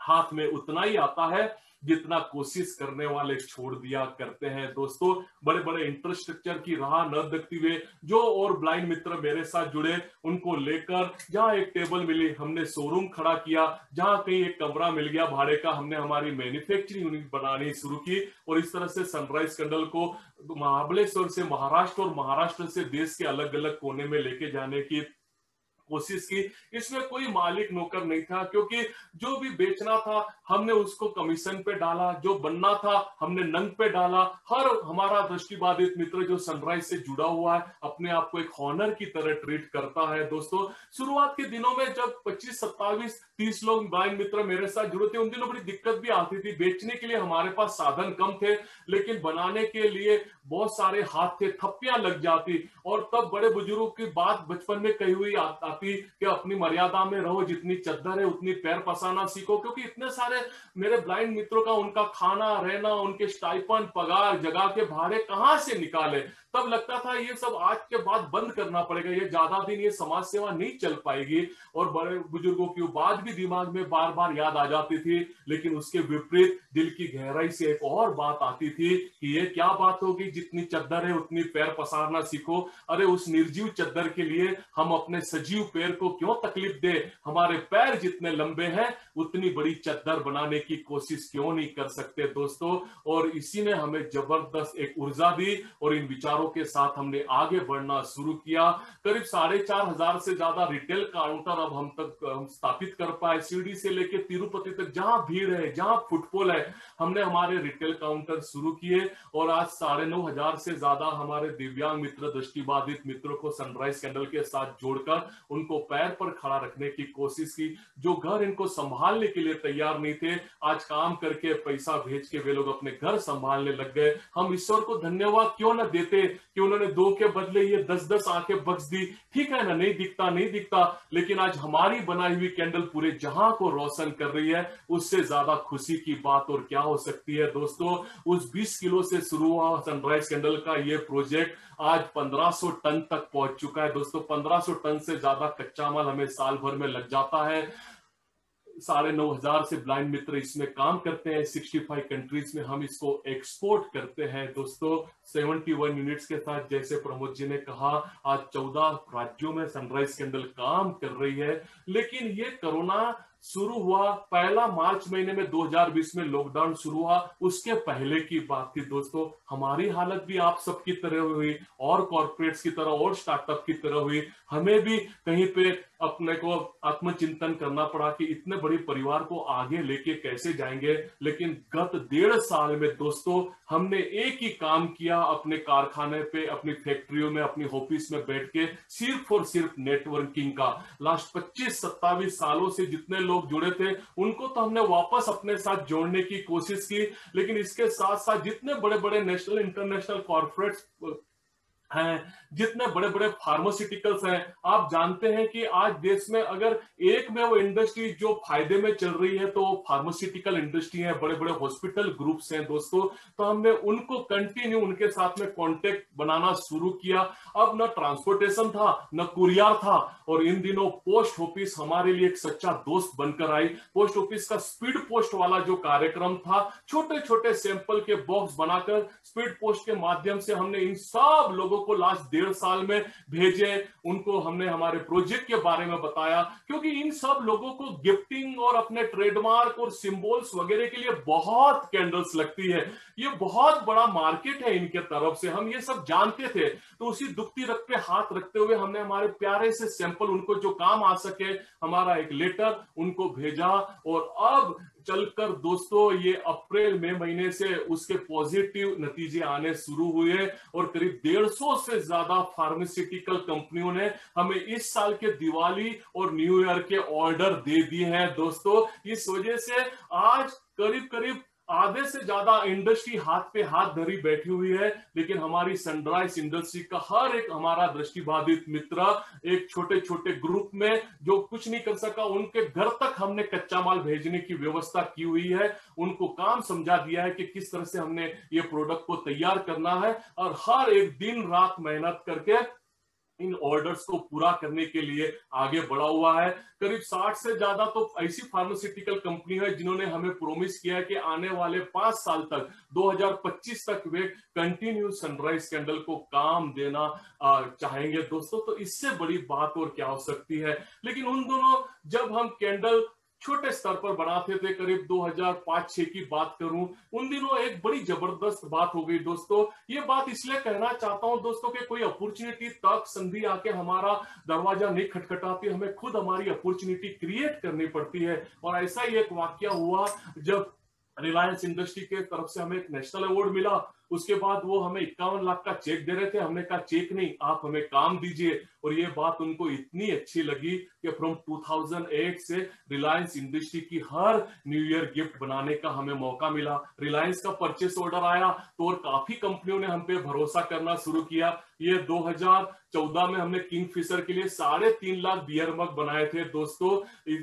D: हाथ में उतना ही आता है जितना कोशिश करने वाले छोड़ दिया करते हैं। दोस्तों, बड़े बड़े इंफ्रास्ट्रक्चर की राह न देखते हुए जो और ब्लाइंड मित्र मेरे साथ जुड़े, उनको लेकर जहां एक टेबल मिली हमने शोरूम खड़ा किया, जहां कहीं एक कमरा मिल गया भाड़े का, हमने हमारी मैन्युफैक्चरिंग यूनिट बनानी शुरू की और इस तरह से सनराइज कैंडल को महाबलेश्वर से महाराष्ट्र और महाराष्ट्र से देश के अलग अलग कोने में लेके जाने की कोशिश की। इसमें कोई मालिक नौकर नहीं था, क्योंकि जो भी बेचना था हमने उसको कमीशन पे डाला, जो बनना था हमने नंग पे डाला। हर हमारा दृष्टिबाधित मित्र जो सनराइज से जुड़ा हुआ है अपने आप को एक हॉनर की तरह ट्रीट करता है। दोस्तों, शुरुआत के दिनों में जब 25, 27, 30 लोग ब्लाइंड मित्र मेरे साथ जुड़े थे, उन दिनों बड़ी दिक्कत भी आती थी। बेचने के लिए हमारे पास साधन कम थे, लेकिन बनाने के लिए बहुत सारे हाथ थे, थप्पियां लग जाती। और तब बड़े बुजुर्गों की बात बचपन में कही हुई आती कि अपनी मर्यादा में रहो, जितनी चद्दर है उतनी पैर पसाना सीखो। क्योंकि इतने सारे मेरे ब्लाइंड मित्रों का उनका खाना रहना, उनके स्टाइपेंड, पगार, जगह के भाड़े कहां से निकाले। तब लगता था ये सब आज के बाद बंद करना पड़ेगा, ये ज्यादा दिन ये समाज सेवा नहीं चल पाएगी। और बड़े बुजुर्गों की बात भी दिमाग में बार बार याद आ जाती थी, लेकिन उसके विपरीत दिल की गहराई से एक और बात आती थी कि ये क्या बात होगी, जितनी चद्दर है उतनी पैर पसारना सीखो। अरे उस निर्जीव चद्दर के लिए हम अपने सजीव पैर को क्यों तकलीफ दे, हमारे पैर जितने लंबे हैं उतनी बड़ी चद्दर बनाने की कोशिश क्यों नहीं कर सकते। दोस्तों, और इसी ने हमें जबरदस्त एक ऊर्जा दी और इन विचारों के साथ हमने आगे बढ़ना शुरू किया। करीब 4,500 से ज्यादा रिटेल काउंटर अब हम स्थापित कर पाए। शिरडी से लेकर तिरुपति तक जहां भीड़ है, जहां फुटफॉल है, हमने हमारे रिटेल काउंटर शुरू किए। और आज 9,500 से ज्यादा हमारे दिव्यांग मित्र, दृष्टिबाधित मित्रों को सनराइज कैंडल के साथ जोड़कर उनको पैर पर खड़ा रखने की कोशिश की। जो घर इनको संभालने के लिए तैयार नहीं थे, आज काम करके पैसा भेज के वे लोग अपने घर संभालने लग गए। हम ईश्वर को धन्यवाद क्यों न देते कि उन्होंने 2 के बदले ये 10-10 आंखें बख्श दी। ठीक है ना, नहीं दिखता, लेकिन आज हमारी बनाई हुई कैंडल पूरे जहां को रोशन कर रही है। उससे ज्यादा खुशी की बात और क्या हो सकती है। दोस्तों, उस 20 किलो से शुरू हुआ सनराइज कैंडल का ये प्रोजेक्ट आज 1500 टन तक पहुंच चुका है। दोस्तों, 1500 टन से ज्यादा कच्चा माल हमें साल भर में लग जाता है। 9,500 से ब्लाइंड मित्र इसमें काम करते हैं। 65 कंट्रीज में हम इसको एक्सपोर्ट करते हैं। दोस्तों, 71 यूनिट्स के साथ, जैसे प्रमोद जी ने कहा, आज 14 राज्यों में सनराइज कैंडल काम कर रही है। लेकिन ये कोरोना शुरू हुआ, पहला मार्च महीने में 2020 में लॉकडाउन शुरू हुआ, उसके पहले की बात थी। दोस्तों, हमारी हालत भी आप सबकी तरह हुई और कॉर्पोरेट्स की तरह और स्टार्टअप की तरह हुई। हमें भी कहीं पे अपने को आत्मचिंतन करना पड़ा कि इतने बड़े परिवार को आगे लेके कैसे जाएंगे। लेकिन गत 1.5 साल में दोस्तों, हमने एक ही काम किया, अपने कारखाने पे, अपनी फैक्ट्रियों में, अपनी ऑफिस में बैठ के सिर्फ और सिर्फ नेटवर्किंग का। लास्ट 25-27 सालों से जितने लोग जुड़े थे उनको तो हमने वापस अपने साथ जोड़ने की कोशिश की। लेकिन इसके साथ साथ जितने बड़े बड़े नेशनल इंटरनेशनल कॉर्पोरेट्स हैं, जितने बड़े बड़े फार्मास्यूटिकल्स हैं, आप जानते हैं कि आज देश में अगर एक में वो इंडस्ट्री जो फायदे में चल रही है तो वो फार्मास्यूटिकल इंडस्ट्री है, बड़े बड़े हॉस्पिटल ग्रुप्स हैं। दोस्तों, तो हमने उनको कंटिन्यू उनके साथ में कांटेक्ट बनाना शुरू किया। अब न ट्रांसपोर्टेशन था, न कुरियर था, और इन दिनों पोस्ट ऑफिस हमारे लिए एक सच्चा दोस्त बनकर आई। पोस्ट ऑफिस का स्पीड पोस्ट वाला जो कार्यक्रम था, छोटे छोटे सैंपल के बॉक्स बनाकर स्पीड पोस्ट के माध्यम से हमने इन सब लोगों को लास्ट 1.5 साल में भेजे। उनको हमने हमारे प्रोजेक्ट के बारे में बताया, क्योंकि इन सब लोगों को गिफ्टिंग और अपने ट्रेडमार्क और सिंबल्स वगैरह के लिए बहुत कैंडल्स लगती है। ये बहुत बड़ा मार्केट है इनके तरफ से, हम ये सब जानते थे। तो उसी दुखती रग पे हाथ रखते हुए हमने हमारे प्यारे से सैंपल, उनको जो काम आ सके, हमारा एक लेटर उनको भेजा। और अब चलकर दोस्तों, ये अप्रैल मई महीने से उसके पॉजिटिव नतीजे आने शुरू हुए और करीब 150 से ज्यादा फार्मास्यूटिकल कंपनियों ने हमें इस साल के दिवाली और न्यू ईयर के ऑर्डर दे दिए हैं। दोस्तों, इस वजह से आज करीब करीब आधे से ज्यादा इंडस्ट्री हाथ पे हाथ धरी बैठी हुई है। लेकिन हमारी सनराइज इंडस्ट्री का हर एक हमारा दृष्टिबाधित मित्र एक छोटे छोटे ग्रुप में जो कुछ नहीं कर सका, उनके घर तक हमने कच्चा माल भेजने की व्यवस्था की हुई है। उनको काम समझा दिया है कि किस तरह से हमने ये प्रोडक्ट को तैयार करना है, और हर एक दिन रात मेहनत करके इन ऑर्डर्स को पूरा करने के लिए आगे बढ़ा हुआ है। करीब 60 से ज्यादा तो ऐसी फार्मास्यूटिकल कंपनी है जिन्होंने हमें प्रोमिस किया है कि आने वाले 5 साल तक 2025 तक वे कंटिन्यू सनराइज कैंडल को काम देना चाहेंगे दोस्तों। तो इससे बड़ी बात और क्या हो सकती है। लेकिन उन दोनों जब हम कैंडल छोटे स्तर पर बनाते थे, करीब 2005-6 की बात करूं, उन दिनों एक बड़ी जबरदस्त बात हो गई दोस्तों। ये बात इसलिए कहना चाहता हूं दोस्तों कि कोई अपॉर्चुनिटी तक संधि आके हमारा दरवाजा नहीं खटखटाती, हमें खुद हमारी अपॉर्चुनिटी क्रिएट करनी पड़ती है। और ऐसा ही एक वाकया हुआ जब रिलायंस इंडस्ट्री के तरफ से हमें एक नेशनल अवार्ड मिला। उसके बाद वो हमें 51 लाख का चेक दे रहे थे। हमने कहा चेक नहीं, आप हमें काम दीजिए। और ये बात उनको इतनी अच्छी लगी कि फ्रॉम 2008 से रिलायंस इंडस्ट्री की हर न्यू ईयर गिफ्ट बनाने का हमें मौका मिला। रिलायंस का परचेस ऑर्डर आया तो और काफी कंपनियों ने हम पे भरोसा करना शुरू किया। ये 2014 में हमने किंगफिशर के लिए 3.5 लाख बियर मग बनाए थे दोस्तों,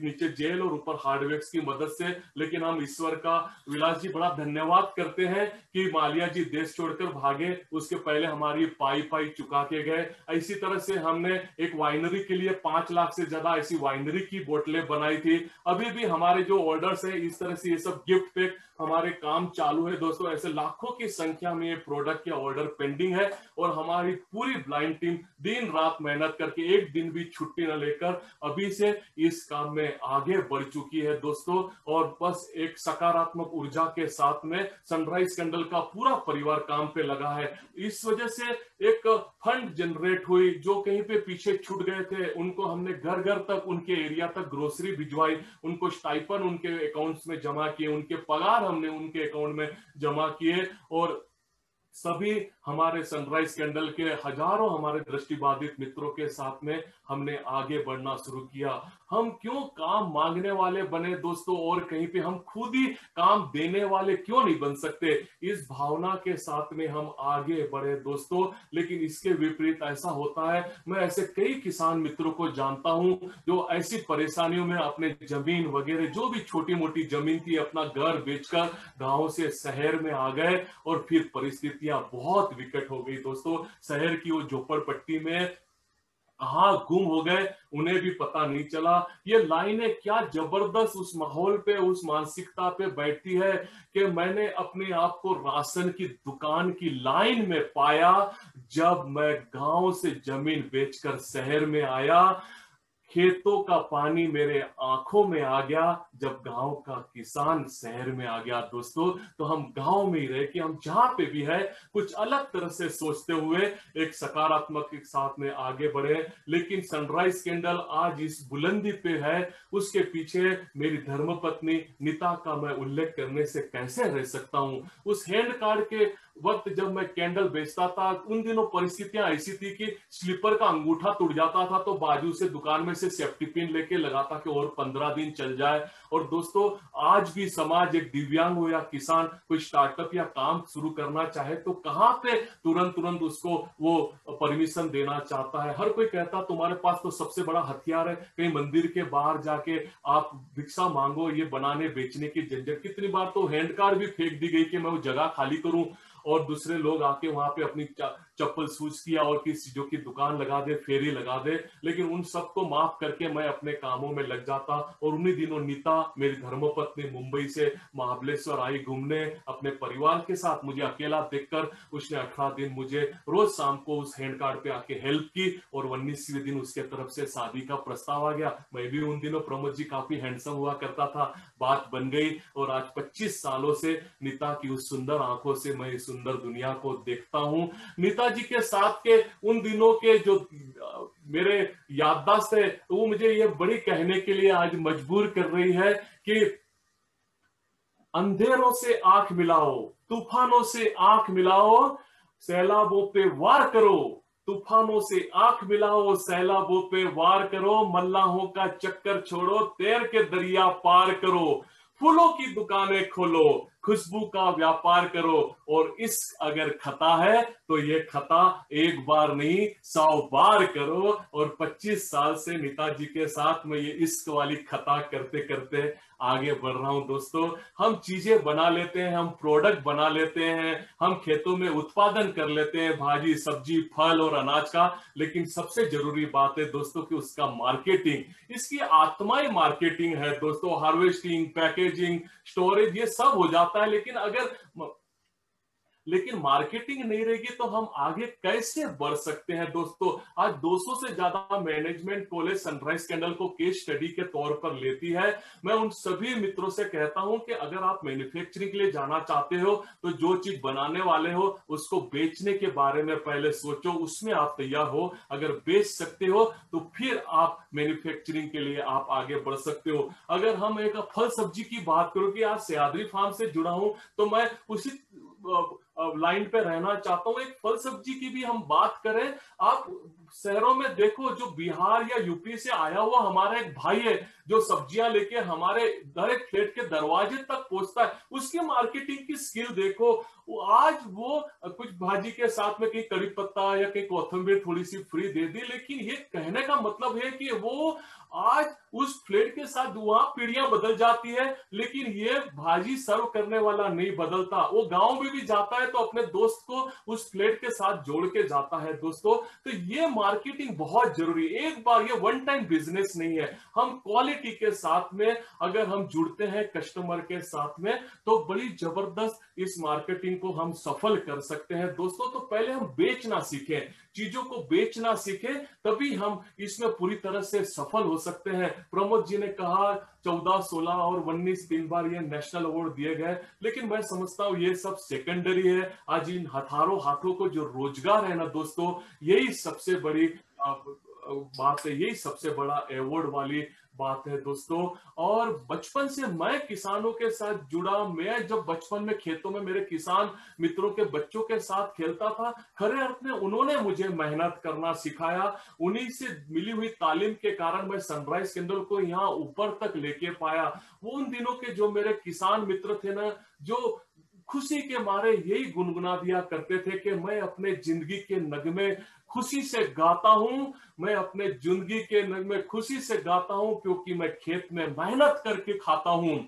D: नीचे जेल और ऊपर हार्डवेक्स की मदद से। लेकिन हम ईश्वर का, विलास जी, बड़ा धन्यवाद करते हैं कि मालिया जी देश छोड़कर भागे, उसके पहले हमारी पाई चुका के गए। इसी तरह से हमने एक वाइनरी के लिए 5 लाख से ज्यादा ऐसी वाइनरी की बोतलें बनाई थी। अभी भी हमारे जो ऑर्डर्स है, इस तरह से ये सब गिफ्ट पैक हमारे काम चालू है दोस्तों। ऐसे लाखों की संख्या में ये प्रोडक्ट के ऑर्डर पेंडिंग है और हमारी पूरी ब्लाइंड टीम दिन रात मेहनत करके एक दिन भी छुट्टी न लेकर अभी से इस काम में आगे बढ़ चुकी है दोस्तों। और बस एक सकारात्मक ऊर्जा के साथ में सनराइज कैंडल का पूरा परिवार काम पे लगा है। इस वजह से एक फंड जनरेट हुई, जो कहीं पे पीछे छूट गए थे उनको हमने घर घर तक, उनके एरिया तक ग्रोसरी भिजवाई, उनको स्टाइपन उनके अकाउंट्स में जमा किए, उनके पगार हमने उनके अकाउंट में जमा किए। और सभी हमारे सनराइज कैंडल के हजारों हमारे दृष्टिबाधित मित्रों के साथ में हमने आगे बढ़ना शुरू किया। हम क्यों काम मांगने वाले बने दोस्तों, और कहीं पे हम खुद ही काम देने वाले क्यों नहीं बन सकते, इस भावना के साथ में हम आगे बढ़े दोस्तों। लेकिन इसके विपरीत ऐसा होता है, मैं ऐसे कई किसान मित्रों को जानता हूं जो ऐसी परेशानियों में अपने जमीन वगैरह, जो भी छोटी मोटी जमीन थी, अपना घर बेचकर गांव से शहर में आ गए और फिर परिस्थितियां बहुत विकट हो गई दोस्तों। शहर की वो झोपड़पट्टी में कहां गुम हो गए उन्हें भी पता नहीं चला। ये लाइनें क्या जबरदस्त उस माहौल पे, उस मानसिकता पे बैठती है कि मैंने अपने आप को राशन की दुकान की लाइन में पाया जब मैं गांव से जमीन बेचकर शहर में आया। खेतों का पानी मेरे आंखों में आ गया जब गांव का किसान शहर में आ गया दोस्तों। तो हम गांव में ही रहे कि हम जहां पे भी है कुछ अलग तरह से सोचते हुए एक सकारात्मक के साथ में आगे बढ़े। लेकिन सनराइज कैंडल आज इस बुलंदी पे है, उसके पीछे मेरी धर्मपत्नी नीता का मैं उल्लेख करने से कैसे रह सकता हूं। उस हैंड कार्ड के वक्त जब मैं कैंडल बेचता था, उन दिनों परिस्थितियां ऐसी थी कि स्लीपर का अंगूठा टूट जाता था तो बाजू से दुकान में से सेफ्टी पिन लेके लगाता कि और 15 दिन चल जाए। और दोस्तों आज भी समाज, एक दिव्यांग हो या किसान, कोई स्टार्टअप या काम शुरू करना चाहे तो कहां पे तुरंत उसको वो परमिशन देना चाहता है। हर कोई कहता तुम्हारे पास तो सबसे बड़ा हथियार है, कहीं मंदिर के बाहर जाके आप भिक्षा मांगो, ये बनाने बेचने की झंझट। कितनी बार तो हैंड कार्ड भी फेंक दी गई कि मैं वो जगह खाली करूं और दूसरे लोग आके वहां पे अपनी चप्पल सूज किया और किसी चीजों की दुकान लगा दे, फेरी लगा दे। लेकिन उन सबको माफ करके मैं अपने कामों में लग जाता। और उन्हीं दिनों नीता, मेरी धर्मपत्नी, मुंबई से महाबलेश्वर आई घूमने अपने परिवार के साथ। मुझे अकेला देखकर उसने 18 दिन मुझे रोज शाम को उस हैंड कार्ड पे आके हेल्प की और 19वें दिन उसके तरफ से शादी का प्रस्ताव आ गया। मैं भी उन दिनों, प्रमोद जी काफी हैंडसम हुआ करता था, बात बन गई और आज 25 सालों से नीता की उस सुंदर आंखों से मैं इस सुंदर दुनिया को देखता हूं। नीता जी के साथ के उन दिनों के जो मेरे याददाश्त है वो मुझे ये बड़ी कहने के लिए आज मजबूर कर रही है कि अंधेरों से आंख मिलाओ, तूफानों से आंख मिलाओ, सैलाबों पे वार करो। तूफानों से आंख मिलाओ, सैलाबों पे वार करो, मल्लाहों का चक्कर छोड़ो, तैर के दरिया पार करो। फूलों की दुकानें खोलो, खुशबू का व्यापार करो। और इस अगर खता है तो ये खता एक बार नहीं 100 बार करो। और 25 साल से नेताजी के साथ मैं ये इश्क वाली खता करते करते आगे बढ़ रहा हूं दोस्तों। हम चीजें बना लेते हैं, हम प्रोडक्ट बना लेते हैं, हम खेतों में उत्पादन कर लेते हैं भाजी सब्जी फल और अनाज का, लेकिन सबसे जरूरी बात है दोस्तों कि उसका मार्केटिंग, इसकी आत्मा ही मार्केटिंग है दोस्तों। हार्वेस्टिंग, पैकेजिंग, स्टोरेज ये सब हो जाता है, लेकिन मार्केटिंग नहीं रहेगी तो हम आगे कैसे बढ़ सकते हैं दोस्तों। आज 200 से ज्यादा मैनेजमेंट कॉलेज सनराइज स्कैंडल को केस स्टडी के तौर पर लेती है। मैं उन सभी मित्रों से कहता हूं कि अगर आप मैन्युफैक्चरिंग के लिए जाना चाहते हो तो जो चीज बनाने वाले हो उसको बेचने के बारे में पहले सोचो, उसमें आप तैयार हो। अगर बेच सकते हो तो फिर आप मैन्युफैक्चरिंग के लिए आप आगे बढ़ सकते हो। अगर हम एक फल सब्जी की बात करो कि आज सह्याद्री फार्म से जुड़ा हूं तो मैं उसी लाइन पे रहना चाहता हूं। एक फल सब्जी की भी हम बात करें, आप शहरों में देखो, जो बिहार या यूपी से आया हुआ हमारा एक भाई है जो सब्जियां लेके हमारे डायरेक्ट फ्लैट के दरवाजे तक पहुंचता है, उसकी मार्केटिंग की स्किल देखो। आज वो कुछ भाजी के साथ में कहीं कड़ी पत्ता या कहीं कोथिंबीर थोड़ी सी फ्री दे दी, लेकिन ये कहने का मतलब है कि वो आज उस फ्लेट के साथ वहां पीढ़ियां बदल जाती है, लेकिन ये भाजी सर्व करने वाला नहीं बदलता। वो गांव में भी जाता है तो अपने दोस्त को उस फ्लेट के साथ जोड़ के जाता है दोस्तों। तो ये मार्केटिंग बहुत जरूरी है। एक बार ये वन टाइम बिजनेस नहीं है। हम क्वालिटी के साथ में अगर हम जुड़ते हैं कस्टमर के साथ में तो बड़ी जबरदस्त इस मार्केटिंग को हम सफल कर सकते हैं दोस्तों। तो पहले हम बेचना सीखें, चीजों को बेचना सीखें, तभी हम इसमें पूरी तरह से सफल हो सकते हैं। प्रमोद जी ने कहा 14, 16 और 19 3 बार ये नेशनल अवार्ड दिए गए, लेकिन मैं समझता हूं ये सब सेकेंडरी है। आज इन हजारों हाथों को जो रोजगार है ना दोस्तों, यही सबसे बड़ी बात है, यही सबसे बड़ा अवार्ड वाली बात है दोस्तों। और बचपन से मैं किसानों के साथ जुड़ा। मैं जब बचपन में खेतों में मेरे किसान मित्रों के बच्चों के साथ खेलता था, खरे अर्थ में उन्होंने मुझे मेहनत करना सिखाया। उन्हीं से मिली हुई तालीम के कारण मैं सनराइज स्कैंडल को यहाँ ऊपर तक लेके पाया। वो उन दिनों के जो मेरे किसान मित्र थे ना, जो खुशी के मारे यही गुनगुना दिया करते थे कि मैं अपने जिंदगी के नगमे खुशी से गाता हूं, मैं अपने जिंदगी के नगमे खुशी से गाता हूं क्योंकि मैं खेत में मेहनत करके खाता हूं।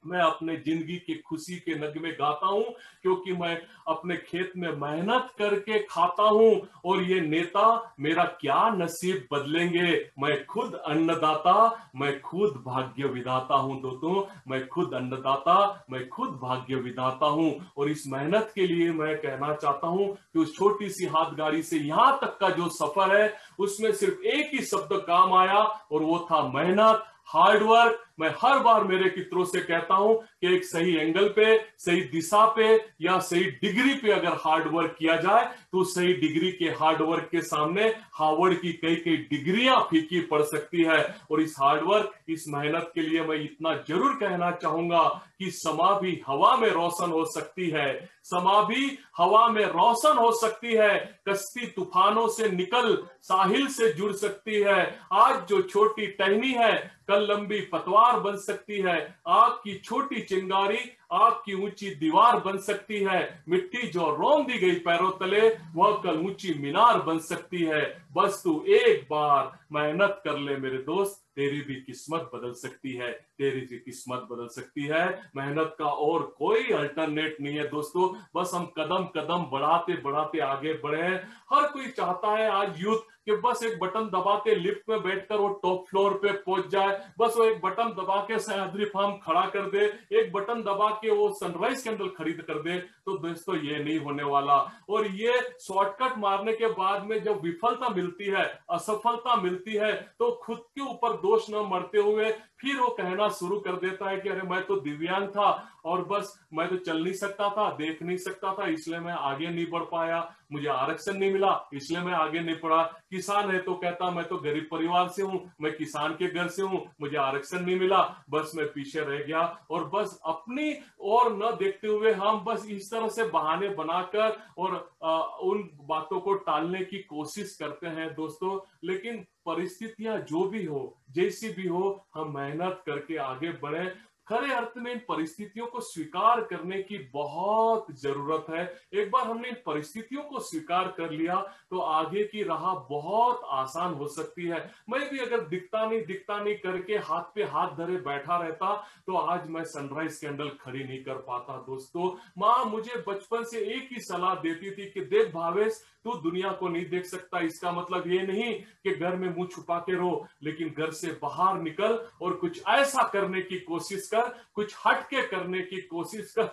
D: मैं अपने जिंदगी की खुशी के नगमे गाता हूं क्योंकि मैं अपने खेत में मेहनत करके खाता हूं। और ये नेता मेरा क्या नसीब बदलेंगे। मैं खुद अन्नदाता, मैं खुद भाग्य विधाता हूं दोस्तों। मैं खुद अन्नदाता, मैं खुद भाग्य विधाता हूं। और इस मेहनत के लिए मैं कहना चाहता हूं कि उस छोटी सी हाथ गाड़ी से यहां तक का जो सफर है उसमें सिर्फ एक ही शब्द काम आया और वो था मेहनत, हार्डवर्क। मैं हर बार मेरे मित्रों से कहता हूं कि एक सही एंगल पे, सही दिशा पे या सही डिग्री पे अगर हार्डवर्क किया जाए तो सही डिग्री के हार्डवर्क के सामने हार्वर्ड की कई कई डिग्रियां फीकी पड़ सकती है। और इस हार्डवर्क, इस मेहनत के लिए मैं इतना जरूर कहना चाहूंगा कि समा भी हवा में रोशन हो सकती है, समा भी हवा में रोशन हो सकती है। कश्ती तूफानों से निकल साहिल से जुड़ सकती है। आज जो छोटी टहनी है कल लंबी पतवार बन सकती है। आपकी छोटी चिंगारी आपकी ऊंची दीवार बन सकती है। मिट्टी जो रौंद दी गई पैरों तले वह कल ऊंची मीनार बन सकती है। बस तू एक बार मेहनत कर ले मेरे दोस्त, तेरी भी किस्मत बदल सकती है, तेरी भी किस्मत बदल सकती है। मेहनत का और कोई अल्टरनेट नहीं है दोस्तों। बस हम कदम कदम बढ़ाते बढ़ाते आगे बढ़े हैं। हर कोई चाहता है आज यूथ कि बस एक बटन दबाते लिफ्ट में बैठकर वो टॉप फ्लोर पे पहुंच जाए, बस वो एक बटन दबा के सह्याद्री फार्म खड़ा कर दे, एक बटन दबा के वो सनराइज स्कैंडल खरीद कर दे। तो दोस्तों ये नहीं होने वाला। और ये शॉर्टकट मारने के बाद में जब विफलता मिलती है, असफलता मिलती है, तो खुद के ऊपर दोष न मरते हुए फिर वो कहना शुरू कर देता है कि अरे मैं तो दिव्यांग था और बस मैं तो चल नहीं सकता था, देख नहीं सकता था, इसलिए मैं आगे नहीं बढ़ पाया, मुझे आरक्षण नहीं मिला इसलिए मैं आगे नहीं पढ़ा। किसान है तो कहता मैं तो गरीब परिवार से हूं, मैं किसान के घर से हूं, मुझे आरक्षण नहीं मिला, बस मैं पीछे रह गया। और बस अपनी और न देखते हुए हम बस इस तरह से बहाने बनाकर और उन बातों को टालने की कोशिश करते हैं दोस्तों। लेकिन परिस्थितियां जो भी हो, जैसी भी हो, हम मेहनत करके आगे बढ़े। खरे अर्थ में इन परिस्थितियों को स्वीकार करने की बहुत जरूरत है। एक बार हमने इन परिस्थितियों को स्वीकार कर लिया तो आगे की राह बहुत आसान हो सकती है। मैं भी अगर दिखता नहीं करके हाथ पे हाथ धरे बैठा रहता तो आज मैं सनराइज कैंडल खड़ी नहीं कर पाता। दोस्तों, माँ मुझे बचपन से एक ही सलाह देती थी कि देख भावेश, तू दुनिया को नहीं देख सकता, इसका मतलब ये नहीं कि घर में मुंह छुपा के रो, लेकिन घर से बाहर निकल और कुछ ऐसा करने की कोशिश कर, कुछ हटके करने की कोशिश कर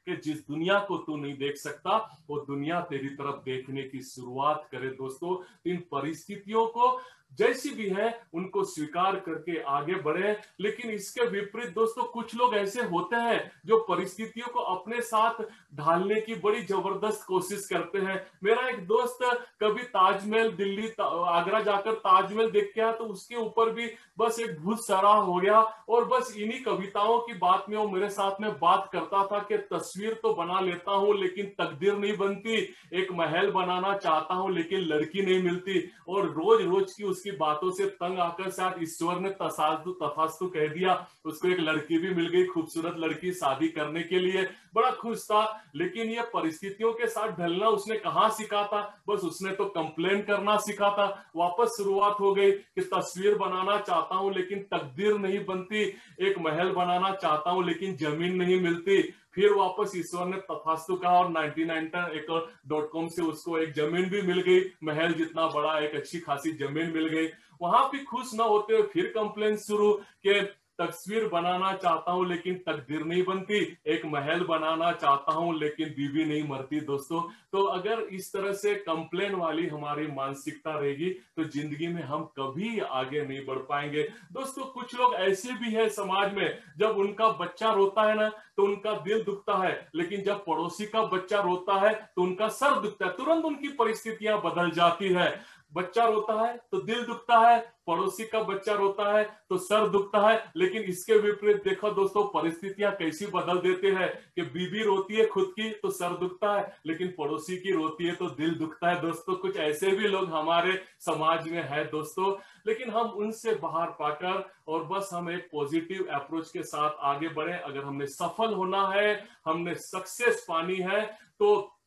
D: कि जिस दुनिया को तू नहीं देख सकता वो दुनिया तेरी तरफ देखने की शुरुआत करे। दोस्तों, इन परिस्थितियों को जैसी भी है उनको स्वीकार करके आगे बढ़े। लेकिन इसके विपरीत दोस्तों, कुछ लोग ऐसे होते हैं जो परिस्थितियों को अपने साथ ढालने की बड़ी जबरदस्त कोशिश करते हैं। मेरा एक दोस्त कभी ताजमहल दिल्ली आगरा जाकर ताजमहल देख के आया तो उसके ऊपर भी बस एक भूत सरा हो गया और बस इन्हीं कविताओं की बात में वो मेरे साथ में बात करता था कि तस्वीर तो बना लेता हूं लेकिन तकदीर नहीं बनती, एक महल बनाना चाहता हूं लेकिन लड़की नहीं मिलती। और रोज रोज की उसकी बातों से तंग आकर शायद ईश्वर ने तथास्तु कह दिया, उसको एक लड़की भी मिल गई, खूबसूरत लड़की, शादी करने के लिए बड़ा खुश था। लेकिन ये परिस्थितियों के साथ ढलना उसने कहाँ सीखा था? बस उसने तो कंप्लेन करना सीखा था। वापस शुरुआत हो गई कि तस्वीर बनाना चाहता हूं लेकिन तकदीर नहीं बनती, एक महल बनाना चाहता हूं लेकिन जमीन नहीं मिलती। फिर वापस ईश्वर ने तथास्तु कहा और 99acre.com से उसको एक जमीन भी मिल गई, महल जितना बड़ा एक अच्छी खासी जमीन मिल गई। वहां भी खुश न होते हुए फिर कंप्लेन शुरू कि तस्वीर बनाना चाहता हूं लेकिन तकदीर नहीं बनती, एक महल बनाना चाहता हूं लेकिन बीवी नहीं मरती। दोस्तों, तो अगर इस तरह से कंप्लेन वाली हमारी मानसिकता रहेगी तो जिंदगी में हम कभी आगे नहीं बढ़ पाएंगे। दोस्तों, कुछ लोग ऐसे भी हैं समाज में, जब उनका बच्चा रोता है ना तो उनका दिल दुखता है, लेकिन जब पड़ोसी का बच्चा रोता है तो उनका सर दुखता है। तुरंत उनकी परिस्थितियां बदल जाती है। बच्चा रोता है तो दिल दुखता है, पड़ोसी का बच्चा रोता है तो सर दुखता है। लेकिन इसके विपरीत देखो दोस्तों, परिस्थितियां कैसी बदल देते हैं कि बीवी रोती है खुद की तो सर दुखता है, लेकिन पड़ोसी की रोती है तो दिल दुखता है। दोस्तों, कुछ ऐसे भी लोग हमारे समाज में है दोस्तों। लेकिन हम उनसे बाहर पाकर और बस हम एक पॉजिटिव अप्रोच के साथ आगे बढ़े। अगर हमने सफल होना है, हमने सक्सेस पानी है, तो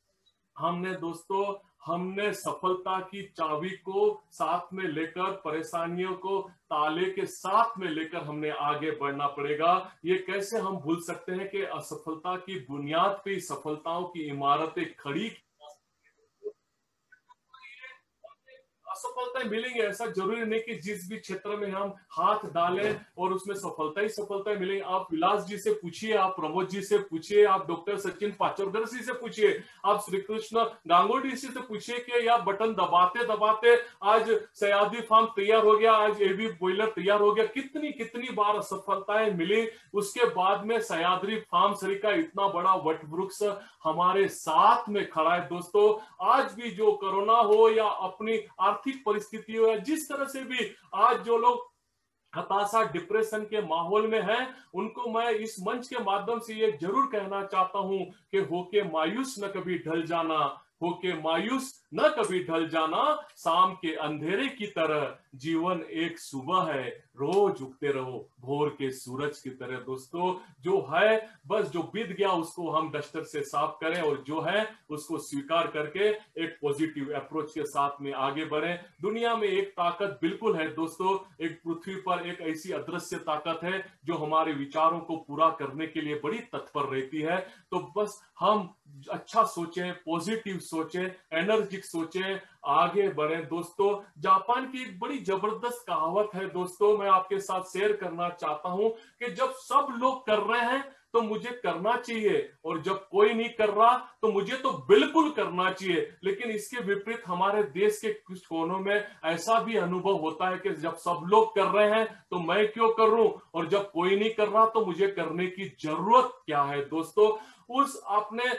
D: हमने सफलता की चाबी को साथ में लेकर, परेशानियों को ताले के साथ में लेकर हमने आगे बढ़ना पड़ेगा। ये कैसे हम भूल सकते हैं कि असफलता की बुनियाद पे सफलताओं की इमारतें खड़ी। असफलताएं मिलेंगे, ऐसा जरूरी नहीं कि जिस भी क्षेत्र में हम हाथ डालें और उसमें सफलताएं मिलेंगी। आप विलास जी से पूछिए, आप प्रमोद जी से पूछिए, आप डॉक्टर सचिन पाचोरकर जी से पूछिए, आप श्री कृष्ण गांगुली जी से पूछिए कि या बटन दबाते दबाते आज सयाद्री फार्म तैयार हो गया, आज एबी बॉयलर तैयार हो गया। कितनी बार असफलताएं मिली, उसके बाद में सयाद्री फार्म सरी का इतना बड़ा वट वृक्ष हमारे साथ में खड़ा है। दोस्तों, आज भी जो कोरोना हो या अपनी आर्थिक परिस्थिति हो या जिस तरह से भी आज जो लोग हताशा, डिप्रेशन के माहौल में हैं, उनको मैं इस मंच के माध्यम से ये जरूर कहना चाहता हूं कि होके मायूस न कभी ढल जाना, होके मायूस न कभी ढल जाना, शाम के अंधेरे की तरह जीवन एक सुबह है, रोज उगते रहो भोर के सूरज की तरह। दोस्तों, जो है बस जो बीत गया उसको हम डस्टर से साफ करें और जो है उसको स्वीकार करके एक पॉजिटिव अप्रोच के साथ में आगे बढ़ें। दुनिया में एक ताकत बिल्कुल है दोस्तों, एक पृथ्वी पर एक ऐसी अदृश्य ताकत है जो हमारे विचारों को पूरा करने के लिए बड़ी तत्पर रहती है। तो बस हम अच्छा सोचें, पॉजिटिव सोचें, एनर्जिक सोचें, आगे बढ़े। दोस्तों, जापान की एक बड़ी जबरदस्त कहावत है दोस्तों, मैं आपके साथ शेयर करना चाहता हूं कि जब सब लोग कर रहे हैं तो मुझे करना चाहिए, और जब कोई नहीं कर रहा तो मुझे तो बिल्कुल करना चाहिए। लेकिन इसके विपरीत हमारे देश के कुछ कोनों में ऐसा भी अनुभव होता है कि जब सब लोग कर रहे हैं तो मैं क्यों कर रहा हूं, और जब कोई नहीं कर रहा तो मुझे करने की जरूरत क्या है। दोस्तों, उस आपने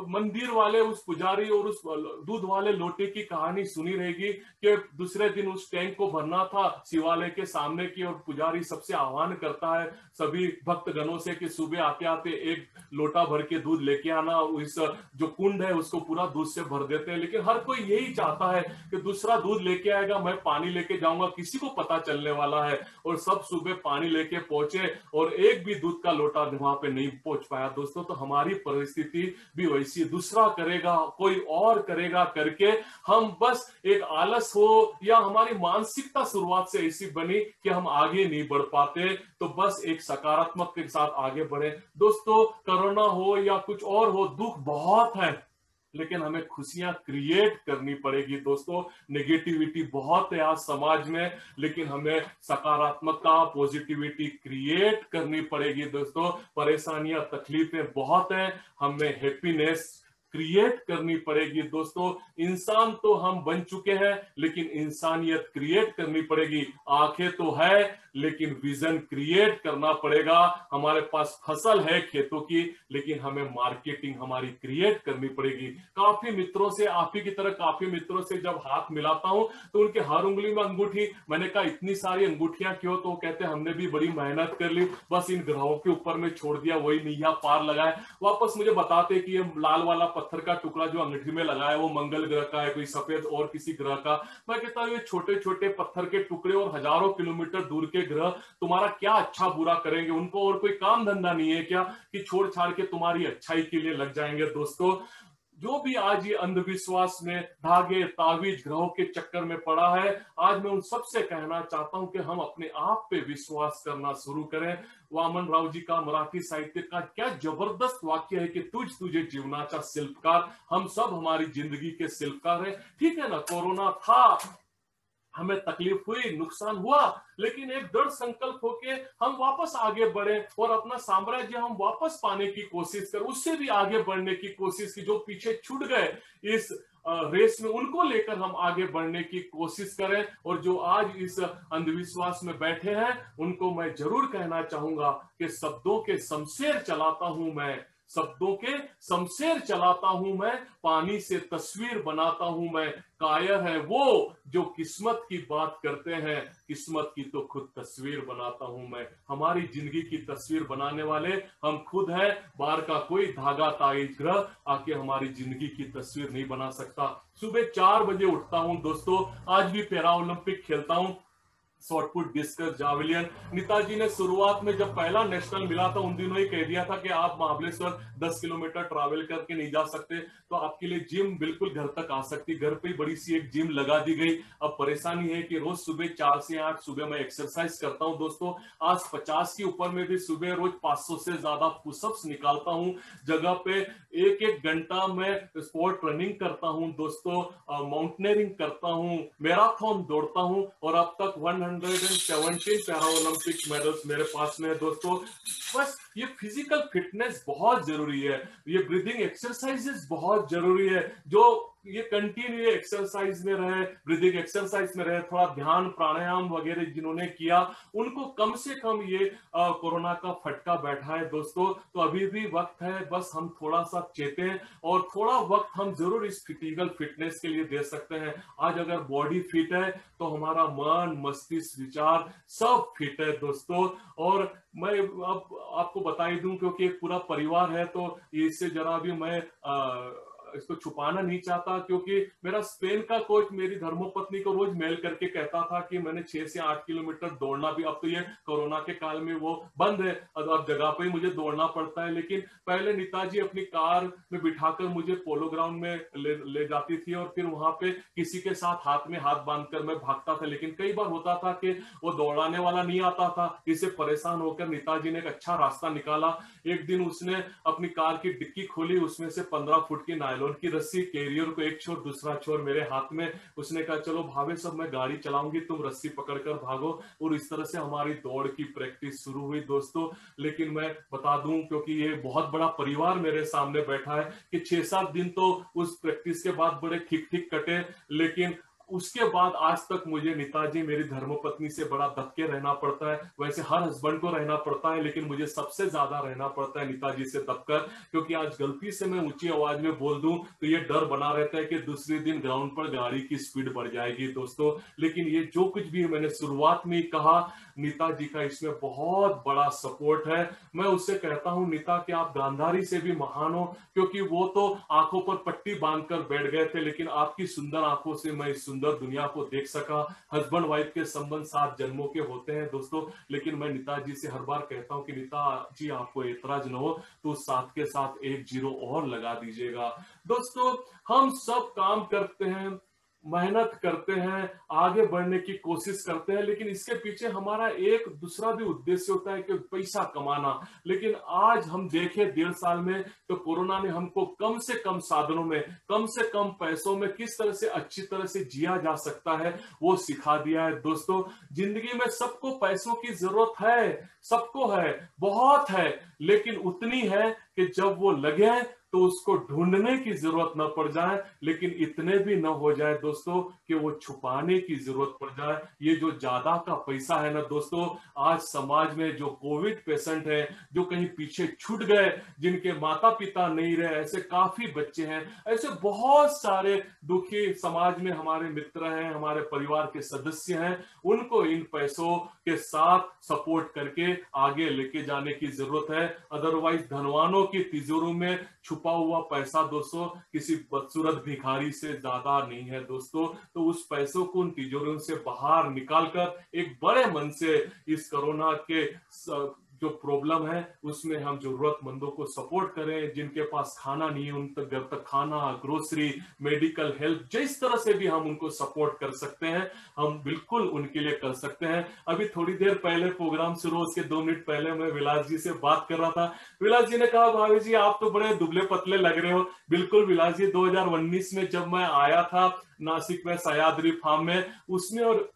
D: मंदिर वाले उस पुजारी और उस दूध वाले लोटे की कहानी सुनी रहेगी कि दूसरे दिन उस टैंक को भरना था शिवालय के सामने की, और पुजारी सबसे आह्वान करता है सभी भक्तगणों से कि सुबह आते आते एक लोटा भर के दूध लेके आना, इस जो कुंड है उसको पूरा दूध से भर देते हैं। लेकिन हर कोई यही चाहता है कि दूसरा दूध लेके आएगा, मैं पानी लेके जाऊंगा, किसी को पता चलने वाला है। और सब सुबह पानी लेके पहुंचे और एक भी दूध का लोटा वहां पे नहीं पहुंच पाया दोस्तों। तो हमारी परिस्थिति भी वैसी, दूसरा करेगा कोई और करेगा करके हम बस एक आलस हो या हमारी मानसिकता शुरुआत से ऐसी बनी कि हम आगे नहीं बढ़ पाते। तो बस एक सकारात्मक के साथ आगे बढ़े दोस्तों। कोरोना हो या कुछ और हो, दुख बहुत है, लेकिन हमें खुशियां क्रिएट करनी पड़ेगी दोस्तों। नेगेटिविटी बहुत है आज समाज में, लेकिन हमें सकारात्मकता पॉजिटिविटी क्रिएट करनी पड़ेगी दोस्तों। परेशानियां तकलीफें बहुत हैं, हमें हैप्पीनेस क्रिएट करनी पड़ेगी दोस्तों। इंसान तो हम बन चुके हैं, लेकिन इंसानियत क्रिएट करनी पड़ेगी। आंखें तो है, लेकिन विजन क्रिएट करना पड़ेगा। हमारे पास फसल है खेतों की, लेकिन हमें मार्केटिंग हमारी क्रिएट करनी पड़ेगी। काफी मित्रों से, आप ही की तरह काफी मित्रों से जब हाथ मिलाता हूं तो उनके हर उंगली में अंगूठी। मैंने कहा इतनी सारी अंगूठियां क्यों? तो कहते हमने भी बड़ी मेहनत कर ली, बस इन ग्रहों के ऊपर में छोड़ दिया, वही नैया पार लगाए। वापस मुझे बताते कि ये लाल वाला पत्थर का टुकड़ा जो अंगूठी में लगा है वो मंगल ग्रह का है, कोई सफेद और किसी ग्रह का। मैं कहता हूँ ये छोटे छोटे पत्थर के टुकड़े और हजारों किलोमीटर दूर के ग्रह तुम्हारा क्या अच्छा बुरा करेंगे? उनको और कोई काम धंधा नहीं है क्या कि छोड़ छाड़ के तुम्हारी अच्छाई के लिए लग जाएंगे? दोस्तों, जो भी आज ये अंधविश्वास में धागे तावीज ग्रहों के चक्कर में पड़ा है, आज मैं उन सबसे कहना चाहता हूं कि हम अपने आप पे विश्वास करना शुरू करें। वामन राव जी का, मराठी साहित्य का क्या जबरदस्त वाक्य है कि तुझे जीवनाचा शिल्पकार। हम सब हमारी जिंदगी के शिल्पकार हैं। ठीक है ना, कोरोना था, हमें तकलीफ हुई, नुकसान हुआ, लेकिन एक दृढ़ संकल्प होके हम वापस आगे बढ़े और अपना साम्राज्य हम वापस पाने की कोशिश करें, उससे भी आगे बढ़ने की कोशिश की। जो पीछे छूट गए इस रेस में, उनको लेकर हम आगे बढ़ने की कोशिश करें। और जो आज इस अंधविश्वास में बैठे हैं, उनको मैं जरूर कहना चाहूंगा कि शब्दों के शमशेर चलाता हूं मैं, शब्दों के शमशेर चलाता हूं मैं, पानी से तस्वीर बनाता हूं मैं। कायर है वो जो किस्मत की बात करते हैं, किस्मत की तो खुद तस्वीर बनाता हूं मैं। हमारी जिंदगी की तस्वीर बनाने वाले हम खुद हैं। बाहर का कोई धागा ताईज ग्रह आके हमारी जिंदगी की तस्वीर नहीं बना सकता। सुबह 4 बजे उठता हूं दोस्तों, आज भी पैरा ओलंपिक खेलता हूं, शॉर्टपुट, डिस्कस, जावेलियन। नेताजी ने शुरुआत में जब पहला नेशनल मिला था, उन दिनों ही कह दिया था कि आप महाबलेश्वर 10 किलोमीटर ट्रैवल करके नहीं जा सकते, तो आपके लिए जिम बिल्कुल घर तक आ सकती। घर पे बड़ी सी एक जिम लगा दी गई। अब परेशानी है कि रोज सुबह 4 से 8 सुबह मैं एक्सरसाइज करता हूं दोस्तों। आज 50 के ऊपर में भी सुबह रोज 500 से ज्यादा पुशअप्स निकालता हूं। जगह पे 1-1 घंटा मैं स्पोर्ट रनिंग करता हूं दोस्तों, माउंटेनियरिंग करता हूं, मैराथन दौड़ता हूं, और अब तक 117 पैरा ओलंपिक मेडल्स मेरे पास में है दोस्तों। बस ये फिजिकल फिटनेस बहुत जरूरी है, ये ब्रीदिंग एक्सरसाइजेस बहुत जरूरी है। जो ये कंटिन्यू एक्सरसाइज में रहे, ब्रीदिंग एक्सरसाइज में रहे, थोड़ा ध्यान प्राणायाम वगैरह जिन्होंने किया, उनको कम से कम ये कोरोना का फटका बैठा है दोस्तों। तो अभी भी वक्त है, बस हम थोड़ा सा चेतें और थोड़ा वक्त हम जरूर इस फिजिकल फिटनेस के लिए दे सकते हैं। आज अगर बॉडी फिट है तो हमारा मन, मस्तिष्क, विचार सब फिट है दोस्तों। और मैं अब आपको बता ही दूं, क्योंकि एक पूरा परिवार है, तो इससे जरा भी मैं इसको छुपाना नहीं चाहता, क्योंकि मेरा स्पेन का कोच मेरी धर्मपत्नी को रोज मेल करके कहता था कि मैंने 6 से 8 किलोमीटर दौड़ना भी, अब तो ये कोरोना के काल में वो बंद है, अब जगह पे ही मुझे दौड़ना पड़ता है। लेकिन पहले नेताजी अपनी कार में बिठाकर मुझे पोलो ग्राउंड में ले जाती थी, और फिर वहां पे किसी के साथ हाथ में हाथ बांधकर मैं भागता था। लेकिन कई बार होता था कि वो दौड़ाने वाला नहीं आता था। इससे परेशान होकर नेताजी ने एक अच्छा रास्ता निकाला। एक दिन उसने अपनी कार की डिक्की खोली, उसमें से 15 फुट की नायलॉन की रस्सी, कैरियर को एक छोर दूसरा छोर मेरे हाथ में। उसने कहा चलो भावे सब मैं गाड़ी चलाऊंगी, तुम रस्सी पकड़कर भागो। और इस तरह से हमारी दौड़ की प्रैक्टिस शुरू हुई दोस्तों। लेकिन मैं बता दूं, क्योंकि ये बहुत बड़ा परिवार मेरे सामने बैठा है, कि 6-7 दिन तो उस प्रैक्टिस के बाद बड़े ठीक ठीक कटे, लेकिन उसके बाद आज तक मुझे नेताजी मेरी धर्मपत्नी से बड़ा दबके रहना पड़ता है। वैसे हर हस्बैंड को रहना पड़ता है, लेकिन मुझे सबसे ज्यादा रहना पड़ता है नेताजी से दबकर, क्योंकि आज गलती से मैं ऊंची आवाज में बोल दूं तो ये डर बना रहता है कि दूसरे दिन ग्राउंड पर गाड़ी की स्पीड बढ़ जाएगी दोस्तों। लेकिन ये जो कुछ भी मैंने शुरुआत में कहा, नेताजी का इसमें बहुत बड़ा सपोर्ट है। मैं उससे कहता हूं नेता कि आप गांधारी से भी महान हो, क्योंकि वो तो आंखों पर पट्टी बांधकर बैठ गए थे, लेकिन आपकी सुंदर आंखों से मैं इस सुंदर दुनिया को देख सका। हस्बैंड वाइफ के संबंध 7 जन्मों के होते हैं दोस्तों, लेकिन मैं नेताजी से हर बार कहता हूं कि नेताजी आपको ऐतराज न हो तो 7 के साथ 1 0 और लगा दीजिएगा। दोस्तों हम सब काम करते हैं, मेहनत करते हैं, आगे बढ़ने की कोशिश करते हैं, लेकिन इसके पीछे हमारा एक दूसरा भी उद्देश्य होता है कि पैसा कमाना। लेकिन आज हम देखें 1.5 साल में तो कोरोना ने हमको कम से कम साधनों में, कम से कम पैसों में किस तरह से अच्छी तरह से जिया जा सकता है वो सिखा दिया है दोस्तों। जिंदगी में सबको पैसों की जरूरत है, सबको है, बहुत है, लेकिन उतनी है कि जब वो लगे तो उसको ढूंढने की जरूरत न पड़ जाए, लेकिन इतने भी न हो जाए दोस्तों कि वो छुपाने की जरूरत पड़ जाए। ये जो ज्यादा का पैसा है ना दोस्तों, आज समाज में जो कोविड पेशेंट है, जो कहीं पीछे छूट गए, जिनके माता पिता नहीं रहे, ऐसे काफी बच्चे हैं, ऐसे बहुत सारे दुखी समाज में हमारे मित्र हैं, हमारे परिवार के सदस्य हैं, उनको इन पैसों के साथ सपोर्ट करके आगे लेके जाने की जरूरत है। अदरवाइज धनवानों की तिजोरी में छुपा हुआ पैसा दोस्तों किसी बदसूरत भिखारी से ज्यादा नहीं है दोस्तों। तो उस पैसों को उन तिजोरियों से बाहर निकालकर एक बड़े मन से इस कोरोना के जो प्रॉब्लम है उसमें हम जरूरतमंदों को सपोर्ट करें। जिनके पास खाना नहीं है उन तक घर तक खाना, ग्रोसरी, मेडिकल हेल्प, जिस तरह से भी हम उनको सपोर्ट कर सकते हैं हम बिल्कुल उनके लिए कर सकते हैं। अभी थोड़ी देर पहले प्रोग्राम शुरू उसके 2 मिनट पहले मैं विलास जी से बात कर रहा था। विलास जी ने कहा भाभी जी आप तो बड़े दुबले पतले लग रहे हो। बिल्कुल विलास जी, 2019 में जब मैं आया था नासिक में सह्याद्री फार्म में, उसमें और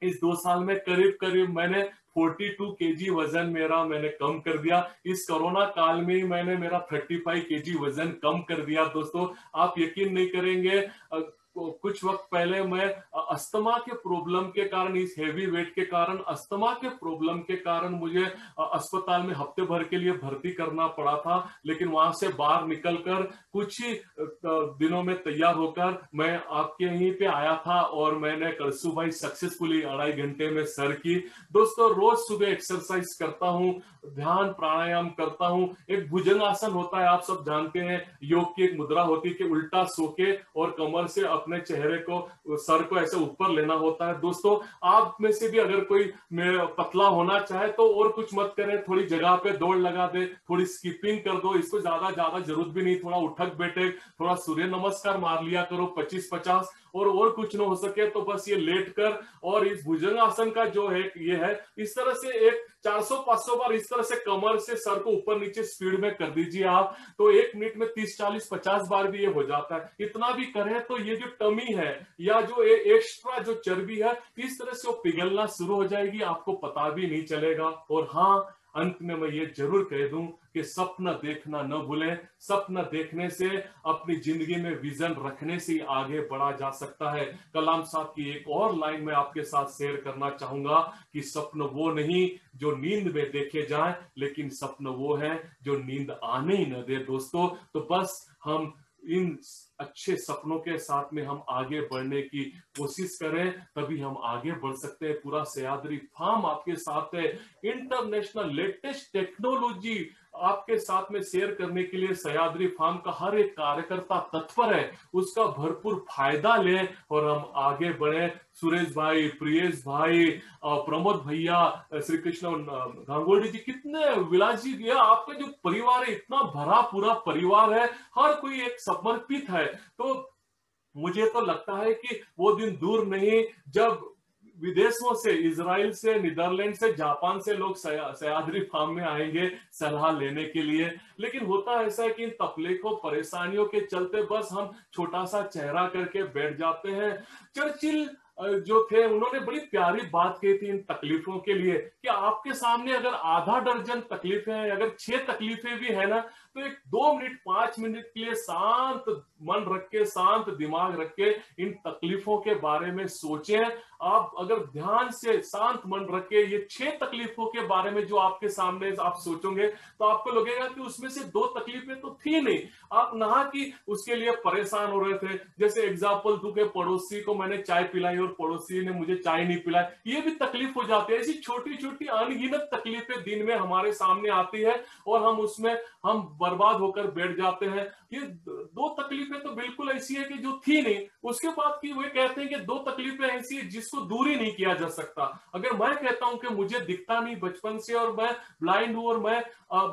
D: इस 2 साल में करीब करीब मैंने 42 केजी वजन मैंने कम कर दिया। इस कोरोना काल में ही मैंने मेरा 35 केजी वजन कम कर दिया दोस्तों। आप यकीन नहीं करेंगे, कुछ वक्त पहले मैं अस्थमा के प्रॉब्लम के कारण, इस हेवी वेट के कारण, अस्थमा के प्रॉब्लम के कारण मुझे अस्पताल में हफ्ते भर के लिए भर्ती करना पड़ा था। लेकिन वहां से बाहर निकलकर कुछ ही दिनों में तैयार होकर मैं आपके यहीं पे आया था और मैंने करसू भाई सक्सेसफुली 2.5 घंटे में सर की। दोस्तों रोज सुबह एक्सरसाइज करता हूँ, ध्यान प्राणायाम करता हूँ। एक भुजंगासन होता है, आप सब जानते हैं, योग की एक मुद्रा होती है कि उल्टा सो के और कमर से अपने चेहरे को, सर को ऐसे ऊपर लेना होता है। दोस्तों आप में से भी अगर कोई पतला होना चाहे तो और कुछ मत करें, थोड़ी जगह पे दौड़ लगा दे, थोड़ी स्किपिंग कर दो। इसको ज्यादा जरूरत भी नहीं, थोड़ा उठक बैठक, थोड़ा सूर्य नमस्कार मार लिया करो 25-50, और कुछ न हो सके तो बस ये लेट कर और इस भुजंगासन का जो है ये है, इस तरह से एक 400-500 बार इस तरह से कमर से सर को ऊपर नीचे स्पीड में कर दीजिए आप, तो 1 मिनट में 30-40-50 बार भी ये हो जाता है। इतना भी करें तो ये जो टमी है या जो एक्स्ट्रा जो चर्बी है इस तरह से वो पिघलना शुरू हो जाएगी, आपको पता भी नहीं चलेगा। और हाँ, अंत में मैं ये जरूर कह दूं कि सपना देखना न भूलें। सपना देखने से, अपनी जिंदगी में विजन रखने से आगे बढ़ा जा सकता है। कलाम साहब की एक और लाइन में आपके साथ शेयर करना चाहूंगा कि सपन वो नहीं जो नींद में देखे जाए, लेकिन सपन वो है जो नींद आने ही न दे दोस्तों। तो बस हम इन अच्छे सपनों के साथ में हम आगे बढ़ने की कोशिश करें, तभी हम आगे बढ़ सकते हैं। पूरा सह्याद्री फार्म आपके साथ है, इंटरनेशनल लेटेस्ट टेक्नोलॉजी आपके साथ में शेयर करने के लिए सह्याद्री फार्म का हर एक कार्यकर्ता तत्पर है। उसका भरपूर फायदा लें और हम आगे बढ़े। सुरेश भाई, प्रियेश भाई, प्रमोद भैया, श्री कृष्ण गांगुली जी, कितने विलास जी, ये आपका जो परिवार है इतना भरा पूरा परिवार है, हर कोई एक समर्पित है। तो मुझे तो लगता है कि वो दिन दूर नहीं जब विदेशों से, इजराइल से, नीदरलैंड से, जापान से लोग सह्याद्री फार्म में आएंगे सलाह लेने के लिए। लेकिन होता ऐसा है कि इन तकलीफों परेशानियों के चलते बस हम छोटा सा चेहरा करके बैठ जाते हैं। चर्चिल जो थे उन्होंने बड़ी प्यारी बात कही थी इन तकलीफों के लिए कि आपके सामने अगर आधा दर्जन तकलीफें हैं, अगर 6 तकलीफें भी है ना, तो एक 2 मिनट 5 मिनट के लिए शांत मन रख के, शांत दिमाग रख के इन तकलीफों के बारे में सोचें। आप अगर ध्यान से शांत मन रख के ये 6 तकलीफों के बारे में जो आपके सामने आप सोचोगे तो आपको लगेगा कि उसमें से 2 तकलीफें तो थी नहीं। आप नहा कि उसके लिए परेशान हो रहे थे। जैसे एग्जाम्पल दूं कि पड़ोसी को मैंने चाय पिलाई और पड़ोसी ने मुझे चाय नहीं पिलाई, ये भी तकलीफ हो जाती है। ऐसी छोटी छोटी अनगिनत तकलीफें दिन में हमारे सामने आती है और हम उसमें हम बर्बाद होकर बैठ जाते हैं। ये 2 तकलीफें तो बिल्कुल ऐसी है कि जो थी नहीं। उसके बाद की वे कहते हैं कि 2 तकलीफें ऐसी है जिसको दूर ही नहीं किया जा सकता। अगर मैं कहता हूं कि मुझे दिखता नहीं बचपन से और मैं ब्लाइंड हूं और मैं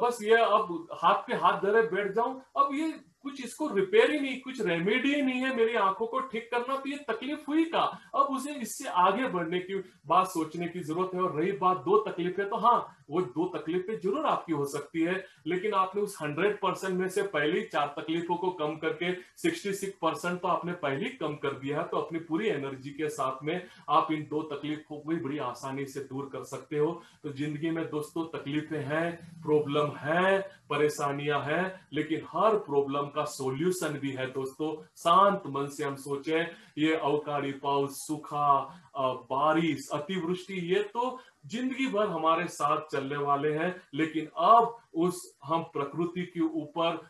D: बस ये अब हाथ पे हाथ धरे बैठ जाऊं, अब ये कुछ इसको रिपेयर ही नहीं, कुछ रेमेडी ही नहीं है मेरी आंखों को ठीक करना, तो ये तकलीफ हुई का। अब उसे इससे आगे बढ़ने की बात सोचने की जरूरत है। और रही बात 2 तकलीफें, तो हाँ वो 2 तकलीफें जरूर आपकी हो सकती है, लेकिन आपने उस 100% में से पहली 4 तकलीफों को कम करके 66% तो आपने पहले कम कर दिया है। तो अपनी पूरी एनर्जी के साथ में आप इन 2 तकलीफों को भी बड़ी आसानी से दूर कर सकते हो। तो जिंदगी में दोस्तों तकलीफें हैं, प्रॉब्लम है, परेशानियां हैं, लेकिन हर प्रॉब्लम का सॉल्यूशन भी है दोस्तों। शांत मन से हम सोचें, ये अवकाड़ी पाउस, सूखा, बारिश, अतिवृष्टि, ये तो जिंदगी भर हमारे साथ चलने वाले हैं, लेकिन अब हम प्रकृति के ऊपर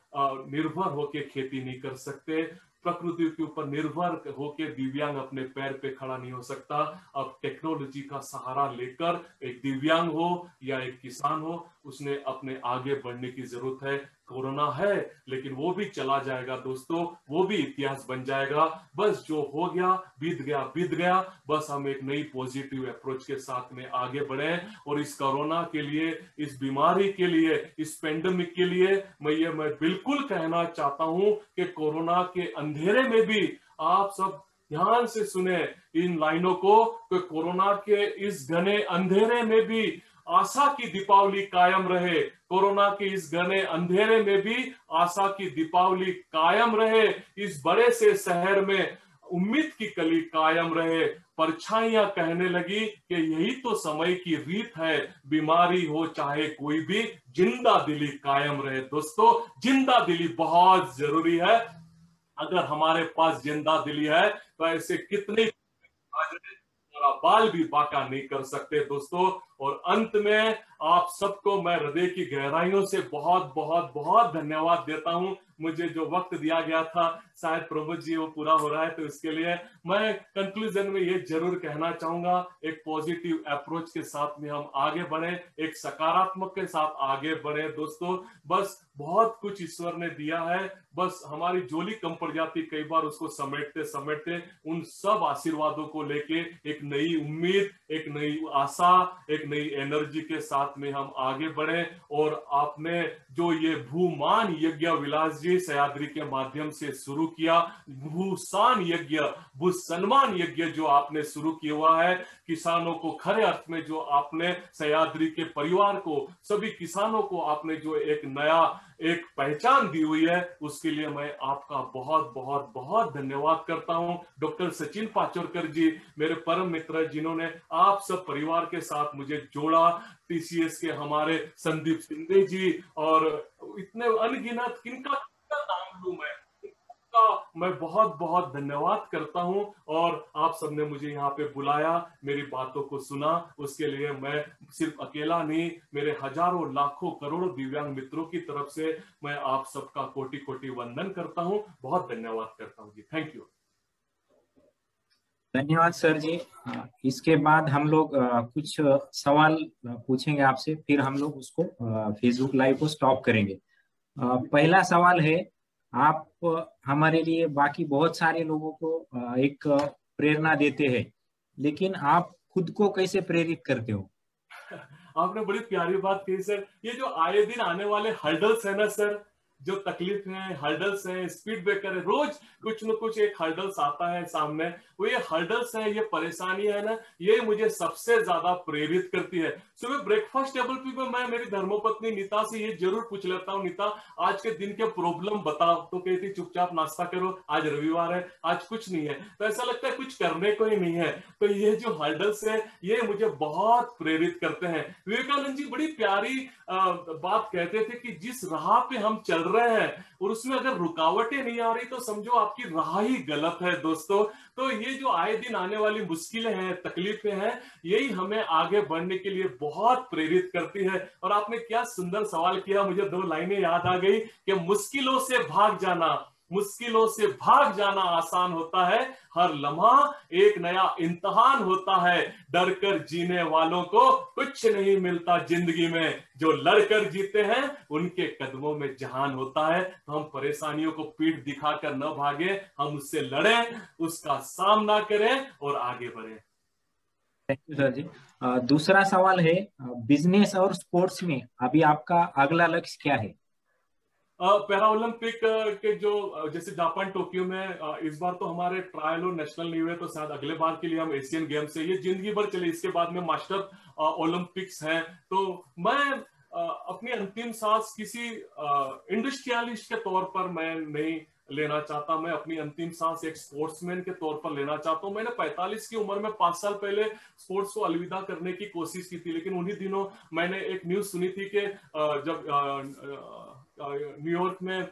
D: निर्भर होकर खेती नहीं कर सकते। प्रकृति के ऊपर निर्भर होकर दिव्यांग अपने पैर पे खड़ा नहीं हो सकता। अब टेक्नोलॉजी का सहारा लेकर एक दिव्यांग हो या एक किसान हो, उसने अपने आगे बढ़ने की जरूरत है। कोरोना है लेकिन वो भी चला जाएगा दोस्तों, वो भी इतिहास बन जाएगा। बस जो हो गया बीत गया बीत गया। बस हम एक नई पॉजिटिव अप्रोच के साथ में आगे बढ़े और इस कोरोना के लिए, इस बीमारी के लिए, इस पेंडेमिक के लिए मैं बिल्कुल कहना चाहता हूं कि कोरोना के अंधेरे में भी आप सब ध्यान से सुने इन लाइनों को कि कोरोना के इस घने अंधेरे में भी आशा की दीपावली कायम रहे। कोरोना के इस घने अंधेरे में भी आशा की दीपावली कायम रहे। इस बड़े से शहर में उम्मीद की कली कायम रहे। परछाइयां कहने लगी कि यही तो समय की रीत है, बीमारी हो चाहे कोई भी, जिंदा दिली कायम रहे। दोस्तों जिंदा दिली बहुत जरूरी है। अगर हमारे पास जिंदा दिली है तो ऐसे कितने बाल भी बाका नहीं कर सकते दोस्तों। और अंत में आप सबको मैं हृदय की गहराइयों से बहुत बहुत बहुत धन्यवाद देता हूं। मुझे जो वक्त दिया गया था शायद प्रभु जी वो पूरा हो रहा है, तो इसके लिए मैं कंक्लूजन में ये जरूर कहना चाहूंगा, एक पॉजिटिव अप्रोच के साथ में हम आगे बढ़े, एक सकारात्मक के साथ आगे बढ़े दोस्तों। बस बहुत कुछ ईश्वर ने दिया है, बस हमारी झोली कम पड़ जाती कई बार, उसको समेटते समेटते उन सब आशीर्वादों को लेके एक नई उम्मीद, एक नई आशा, एक नई एनर्जी के साथ में हम आगे बढ़े। और आपने जो ये भूमान यज्ञ विलास जी सह्याद्री के माध्यम से शुरू किया, भूसान यज्ञ, भू सम्मान यज्ञ जो आपने शुरू किया हुआ है, किसानों को खरे अर्थ में जो आपने सह्याद्री के परिवार को, सभी किसानों को आपने जो एक नया एक पहचान दी हुई है, उसके लिए मैं आपका बहुत बहुत बहुत धन्यवाद करता हूं। डॉक्टर सचिन पाचोरकर जी मेरे परम मित्र, जिन्होंने आप सब परिवार के साथ मुझे जोड़ा, टीसीएस के हमारे संदीप सिंधे जी, और इतने अनगिनत किनका नाम लूं मैं बहुत बहुत धन्यवाद करता हूं। और आप सबने मुझे यहाँ पे बुलाया, मेरी बातों को सुना, उसके लिए मैं सिर्फ अकेला नहीं, मेरे हजारों लाखों करोड़ों दिव्यांग मित्रों की तरफ से मैं आप सबका कोटि कोटि वंदन करता हूं। बहुत धन्यवाद करता हूं जी। Thank you.
A: धन्यवाद सर जी। इसके बाद हम लोग कुछ सवाल पूछेंगे आपसे, फिर हम लोग उसको फेसबुक लाइव को स्टॉप करेंगे। पहला सवाल है, आप हमारे लिए बाकी बहुत सारे लोगों को एक प्रेरणा देते हैं, लेकिन आप खुद को कैसे प्रेरित करते हो?
D: आपने बड़ी प्यारी बात कही सर। ये जो आए दिन आने वाले हर्डल्स है ना सर, जो तकलीफ है, हर्डल्स हैं, स्पीड ब्रेकर है, रोज कुछ न कुछ एक हर्डल्स आता है सामने। वो ये हर्डल्स है, ये परेशानी है ना, ये मुझे सबसे ज्यादा प्रेरित करती है। सुबह ब्रेकफास्ट टेबल पे मैं मेरी धर्मपत्नी नीता से ये जरूर पूछ लेता हूँ, नीता आज के दिन के प्रॉब्लम बताओ, तो कहती चुपचाप नाश्ता करो, आज रविवार है, आज कुछ नहीं है। तो ऐसा लगता है कुछ करने को ही नहीं है। तो ये जो हर्डल्स है ये मुझे बहुत प्रेरित करते हैं। विवेकानंद जी बड़ी प्यारी बात कहते थे कि जिस राह पे हम चल रहे हैं और उसमें अगर रुकावटें नहीं आ रही तो समझो आपकी राह ही गलत है दोस्तों। तो ये जो आए दिन आने वाली मुश्किलें हैं, तकलीफें हैं, यही हमें आगे बढ़ने के लिए बहुत प्रेरित करती है। और आपने क्या सुंदर सवाल किया, मुझे 2 लाइनें याद आ गई कि मुश्किलों से भाग जाना, मुश्किलों से भाग जाना आसान होता है, हर लम्हा एक नया इम्तिहान होता है, डर कर जीने वालों को कुछ नहीं मिलता जिंदगी में, जो लड़कर जीते हैं उनके कदमों में जहान होता है। तो हम परेशानियों को पीठ दिखाकर न भागे, हम उससे लड़ें, उसका सामना करें और आगे बढ़ें।
A: थैंक यू सर जी। दूसरा सवाल है, बिजनेस और स्पोर्ट्स में अभी आपका अगला लक्ष्य क्या है?
D: पैरा ओलंपिक के जो जैसे जापान टोक्यो में इस बार तो हमारे ट्रायल और नेशनल नहीं हुए, तो शायद अगले बार के लिए हम एशियन गेम्स है, ये जिंदगी भर चले। इसके बाद में मास्टर ओलंपिक्स हैं। तो मैं अपनी अंतिम सांस किसी इंडस्ट्रियलिस्ट के तौर पर मैं नहीं लेना चाहता, मैं अपनी अंतिम सांस एक स्पोर्ट्समैन के तौर पर लेना चाहता हूं। मैंने 45 की उम्र में 5 साल पहले स्पोर्ट्स को अलविदा करने की कोशिश की थी, लेकिन उन्हीं दिनों मैंने एक न्यूज सुनी थी कि जब न्यूयॉर्क में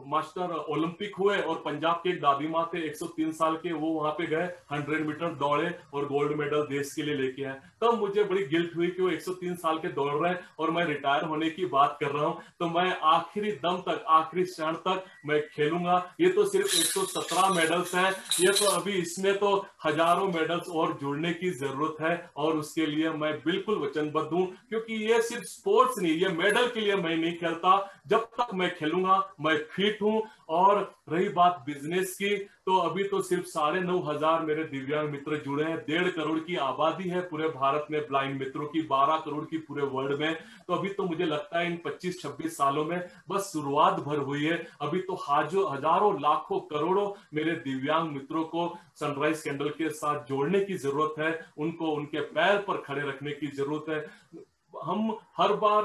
D: मास्टर ओलंपिक हुए और पंजाब के एक दादी माँ थे 103 साल के, वो वहां पे गए, 100 मीटर दौड़े और गोल्ड मेडल देश के लिए लेके आए। तब मुझे बड़ी गिल्ट हुई कि वो 103 साल के दौड़ रहे हैं और मैं रिटायर होने की बात कर रहा हूं। तो मैं आखिरी दम तक, आखिरी क्षण तक मैं खेलूंगा। ये तो सिर्फ 117 मेडल्स हैं, ये तो अभी इसमें तो हजारों मेडल्स और जुड़ने की जरूरत है, और उसके लिए मैं बिल्कुल वचनबद्ध हूं। क्योंकि ये सिर्फ स्पोर्ट्स नहीं, ये मेडल के लिए मैं नहीं खेलता, जब तक मैं खेलूंगा मैं फिट हूं। और रही बात बिजनेस की, तो अभी तो सिर्फ 9,500 मेरे दिव्यांग मित्र जुड़े हैं। 1.5 करोड़ की आबादी है पूरे भारत में ब्लाइंड मित्रों की, 12 करोड़ की पूरे वर्ल्ड में। तो अभी तो मुझे लगता है इन 25-26 सालों में बस शुरुआत भर हुई है। अभी तो हजारों लाखों करोड़ों मेरे दिव्यांग मित्रों को सनराइज कैंडल के साथ जोड़ने की जरूरत है, उनको उनके पैर पर खड़े रखने की जरूरत है। हम हर बार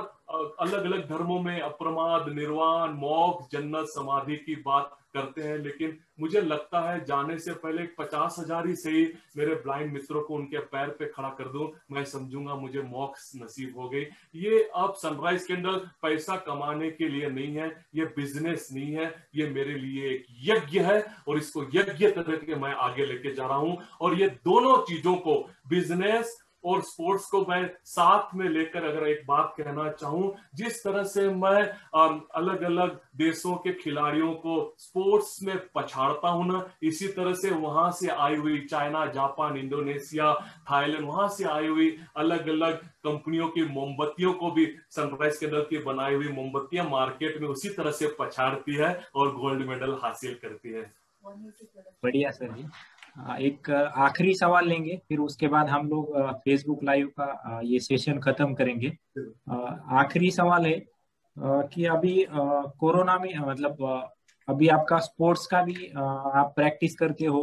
D: अलग अलग धर्मों में अप्रमाद, निर्वाण, मोक्ष, जन्नत, समाधि की बात करते हैं, लेकिन मुझे लगता है जाने से पहले 50,000 ही सही मेरे ब्लाइंड मित्रों को उनके पैर पे खड़ा कर दूं, मैं समझूंगा मुझे मोक्ष नसीब हो गई। ये अब सनराइज कैंडल पैसा कमाने के लिए नहीं है, ये बिजनेस नहीं है, ये मेरे लिए एक यज्ञ है, और इसको यज्ञ तरह के मैं आगे लेके जा रहा हूं। और ये दोनों चीजों को, बिजनेस और स्पोर्ट्स को मैं साथ में लेकर अगर एक बात कहना चाहूं, जिस तरह से मैं अलग अलग देशों के खिलाड़ियों को स्पोर्ट्स में पछाड़ता हूं ना, इसी तरह से वहां से आई हुई चाइना, जापान, इंडोनेशिया, थाईलैंड, वहां से आई हुई अलग अलग कंपनियों की मोमबत्तियों को भी सनराइज कैंडल की बनाई हुई मोमबत्तियां मार्केट में उसी तरह से पछाड़ती है और गोल्ड मेडल हासिल करती है।
A: बढ़िया सर जी। एक आखिरी सवाल लेंगे, फिर उसके बाद हम लोग फेसबुक लाइव का ये सेशन खत्म करेंगे। आखिरी सवाल है कि अभी कोरोना में मतलब अभी आपका स्पोर्ट्स का भी आप प्रैक्टिस करते हो,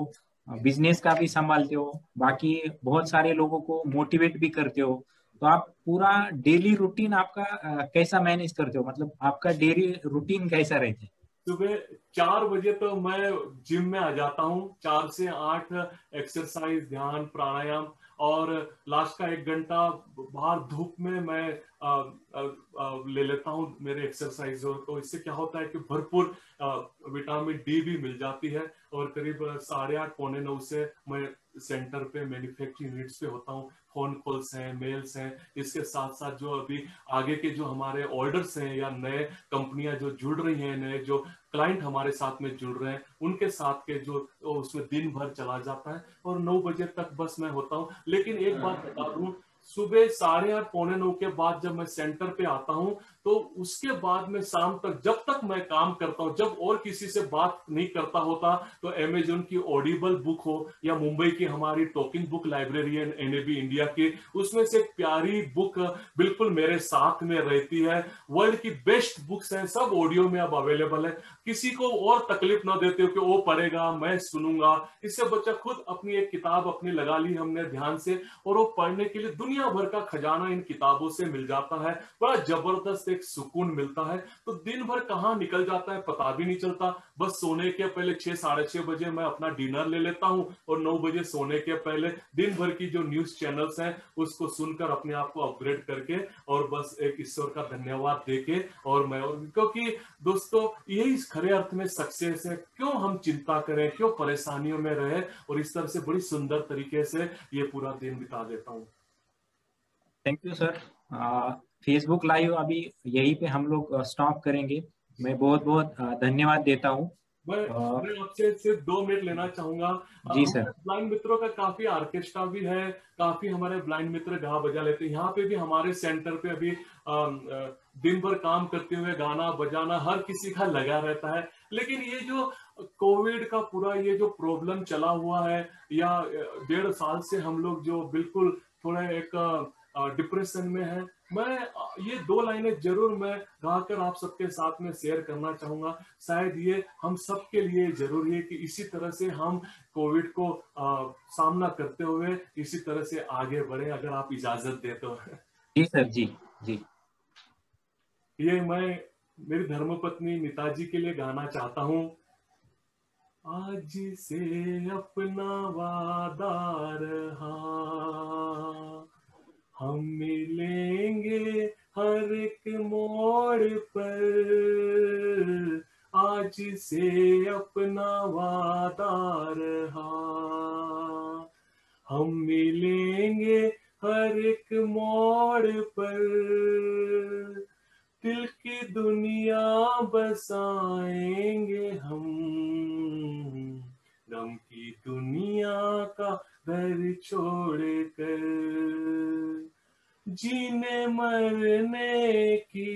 A: बिजनेस का भी संभालते हो, बाकी बहुत सारे लोगों को मोटिवेट भी करते हो, तो आप पूरा डेली रूटीन आपका कैसा मैनेज करते हो? मतलब आपका डेली रूटीन कैसा रहता है?
D: सुबह 4 बजे तो मैं जिम में आ जाता हूँ। 4 से 8 एक्सरसाइज, ध्यान, प्राणायाम, और लास्ट का 1 घंटा बाहर धूप में मैं ले लेता हूँ मेरे एक्सरसाइज। तो इससे क्या होता है कि भरपूर विटामिन डी भी मिल जाती है। और करीब 8:30 पौने 9 से मैं सेंटर पे मैन्युफैक्चरिंग यूनिट्स पे होता हूँ। फोन कॉल्स हैं, मेल्स हैं, इसके साथ साथ जो अभी आगे के जो हमारे ऑर्डर्स हैं या नए कंपनियां जो जुड़ रही हैं, नए जो क्लाइंट हमारे साथ में जुड़ रहे हैं, उनके साथ के जो उसमें दिन भर चला जाता है और 9 बजे तक बस मैं होता हूँ। लेकिन एक बात बता दूं, सुबह 8:30 पौने 9 के बाद जब मैं सेंटर पे आता हूँ तो उसके बाद में शाम तक जब तक मैं काम करता हूँ, जब और किसी से बात नहीं करता होता, तो अमेजोन की ऑडिबल बुक हो या मुंबई की हमारी टॉकिंग बुक लाइब्रेरी है NAB इंडिया की, उसमें से एक प्यारी बुक बिल्कुल मेरे साथ में रहती है। वर्ल्ड की बेस्ट बुक्स हैं, सब ऑडियो में अब अवेलेबल है। किसी को और तकलीफ ना देते हो कि वो पढ़ेगा मैं सुनूंगा, इससे बच्चा खुद अपनी एक किताब अपनी लगा ली हमने ध्यान से, और वो पढ़ने के लिए दुनिया भर का खजाना इन किताबों से मिल जाता है। बड़ा जबरदस्त एक सुकून मिलता है। तो दिन भर कहाँ निकल जाता है पता भी नहीं चलता। बस सोने के पहले 6 साढ़े 6 बजे मैं अपना डिनर ले लेता हूँ, और 9 बजे सोने के पहले दिन भर की जो न्यूज चैनल्स हैं उसको सुनकर अपने आप को अपग्रेड करके, और बस एक ईश्वर का धन्यवाद देके, और मैं, क्योंकि दोस्तों यही खरे अर्थ में सक्सेस है। क्यों हम चिंता करें, क्यों परेशानियों में रहे, और इस तरह से बड़ी सुंदर तरीके से ये पूरा दिन बिता देता हूँ।
A: Thank you sir. Facebook live अभी यहीं पे हम लोग स्टॉप करेंगे। मैं बहुत बहुत धन्यवाद देता हूँ।
D: मैं आपसे सिर्फ 2 मिनट लेना चाहूंगा।
A: जी सर।
D: ब्लाइंड मित्रों का काफी ऑर्केस्ट्रा भी है, काफी हमारे ब्लाइंड मित्र गा बजा लेते हैं। यहाँ पे भी हमारे सेंटर पे अभी दिन भर काम करते हुए गाना बजाना हर किसी का लगा रहता है। लेकिन ये जो कोविड का पूरा ये जो प्रॉब्लम चला हुआ है, या 1.5 साल से हम लोग जो बिल्कुल थोड़ा एक डिप्रेशन में है, मैं ये 2 लाइनें जरूर मैं गाकर आप सबके साथ में शेयर करना चाहूंगा। शायद ये हम सबके लिए जरूरी है कि इसी तरह से हम कोविड को सामना करते हुए इसी तरह से आगे बढ़े, अगर आप इजाजत दे तो।
A: जी सर। जी जी।
D: ये मैं मेरी धर्मपत्नी नेताजी के लिए गाना चाहता हूँ। आज से अपना वादा रहा, हम मिलेंगे हर एक मोड़ पर, आज से अपना वादा रहा, हम मिलेंगे हर एक मोड़ पर, दिल की दुनिया बसाएंगे हम, गम की दुनिया का घर छोड़ कर, जीने मरने की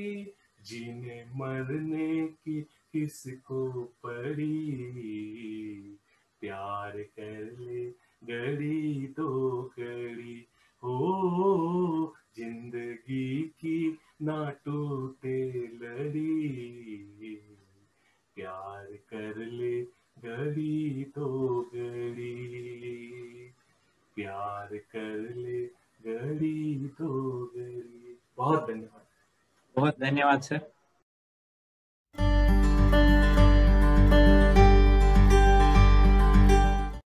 D: किसको पड़ी, प्यार कर ले घड़ी तो घड़ी, हो जिंदगी की ना टूटे लड़ी, प्यार कर ले घड़ी तो घड़ी, प्यार कर ले घड़ी तो घड़ी। बहुत धन्यवाद।
A: बहुत धन्यवाद सर।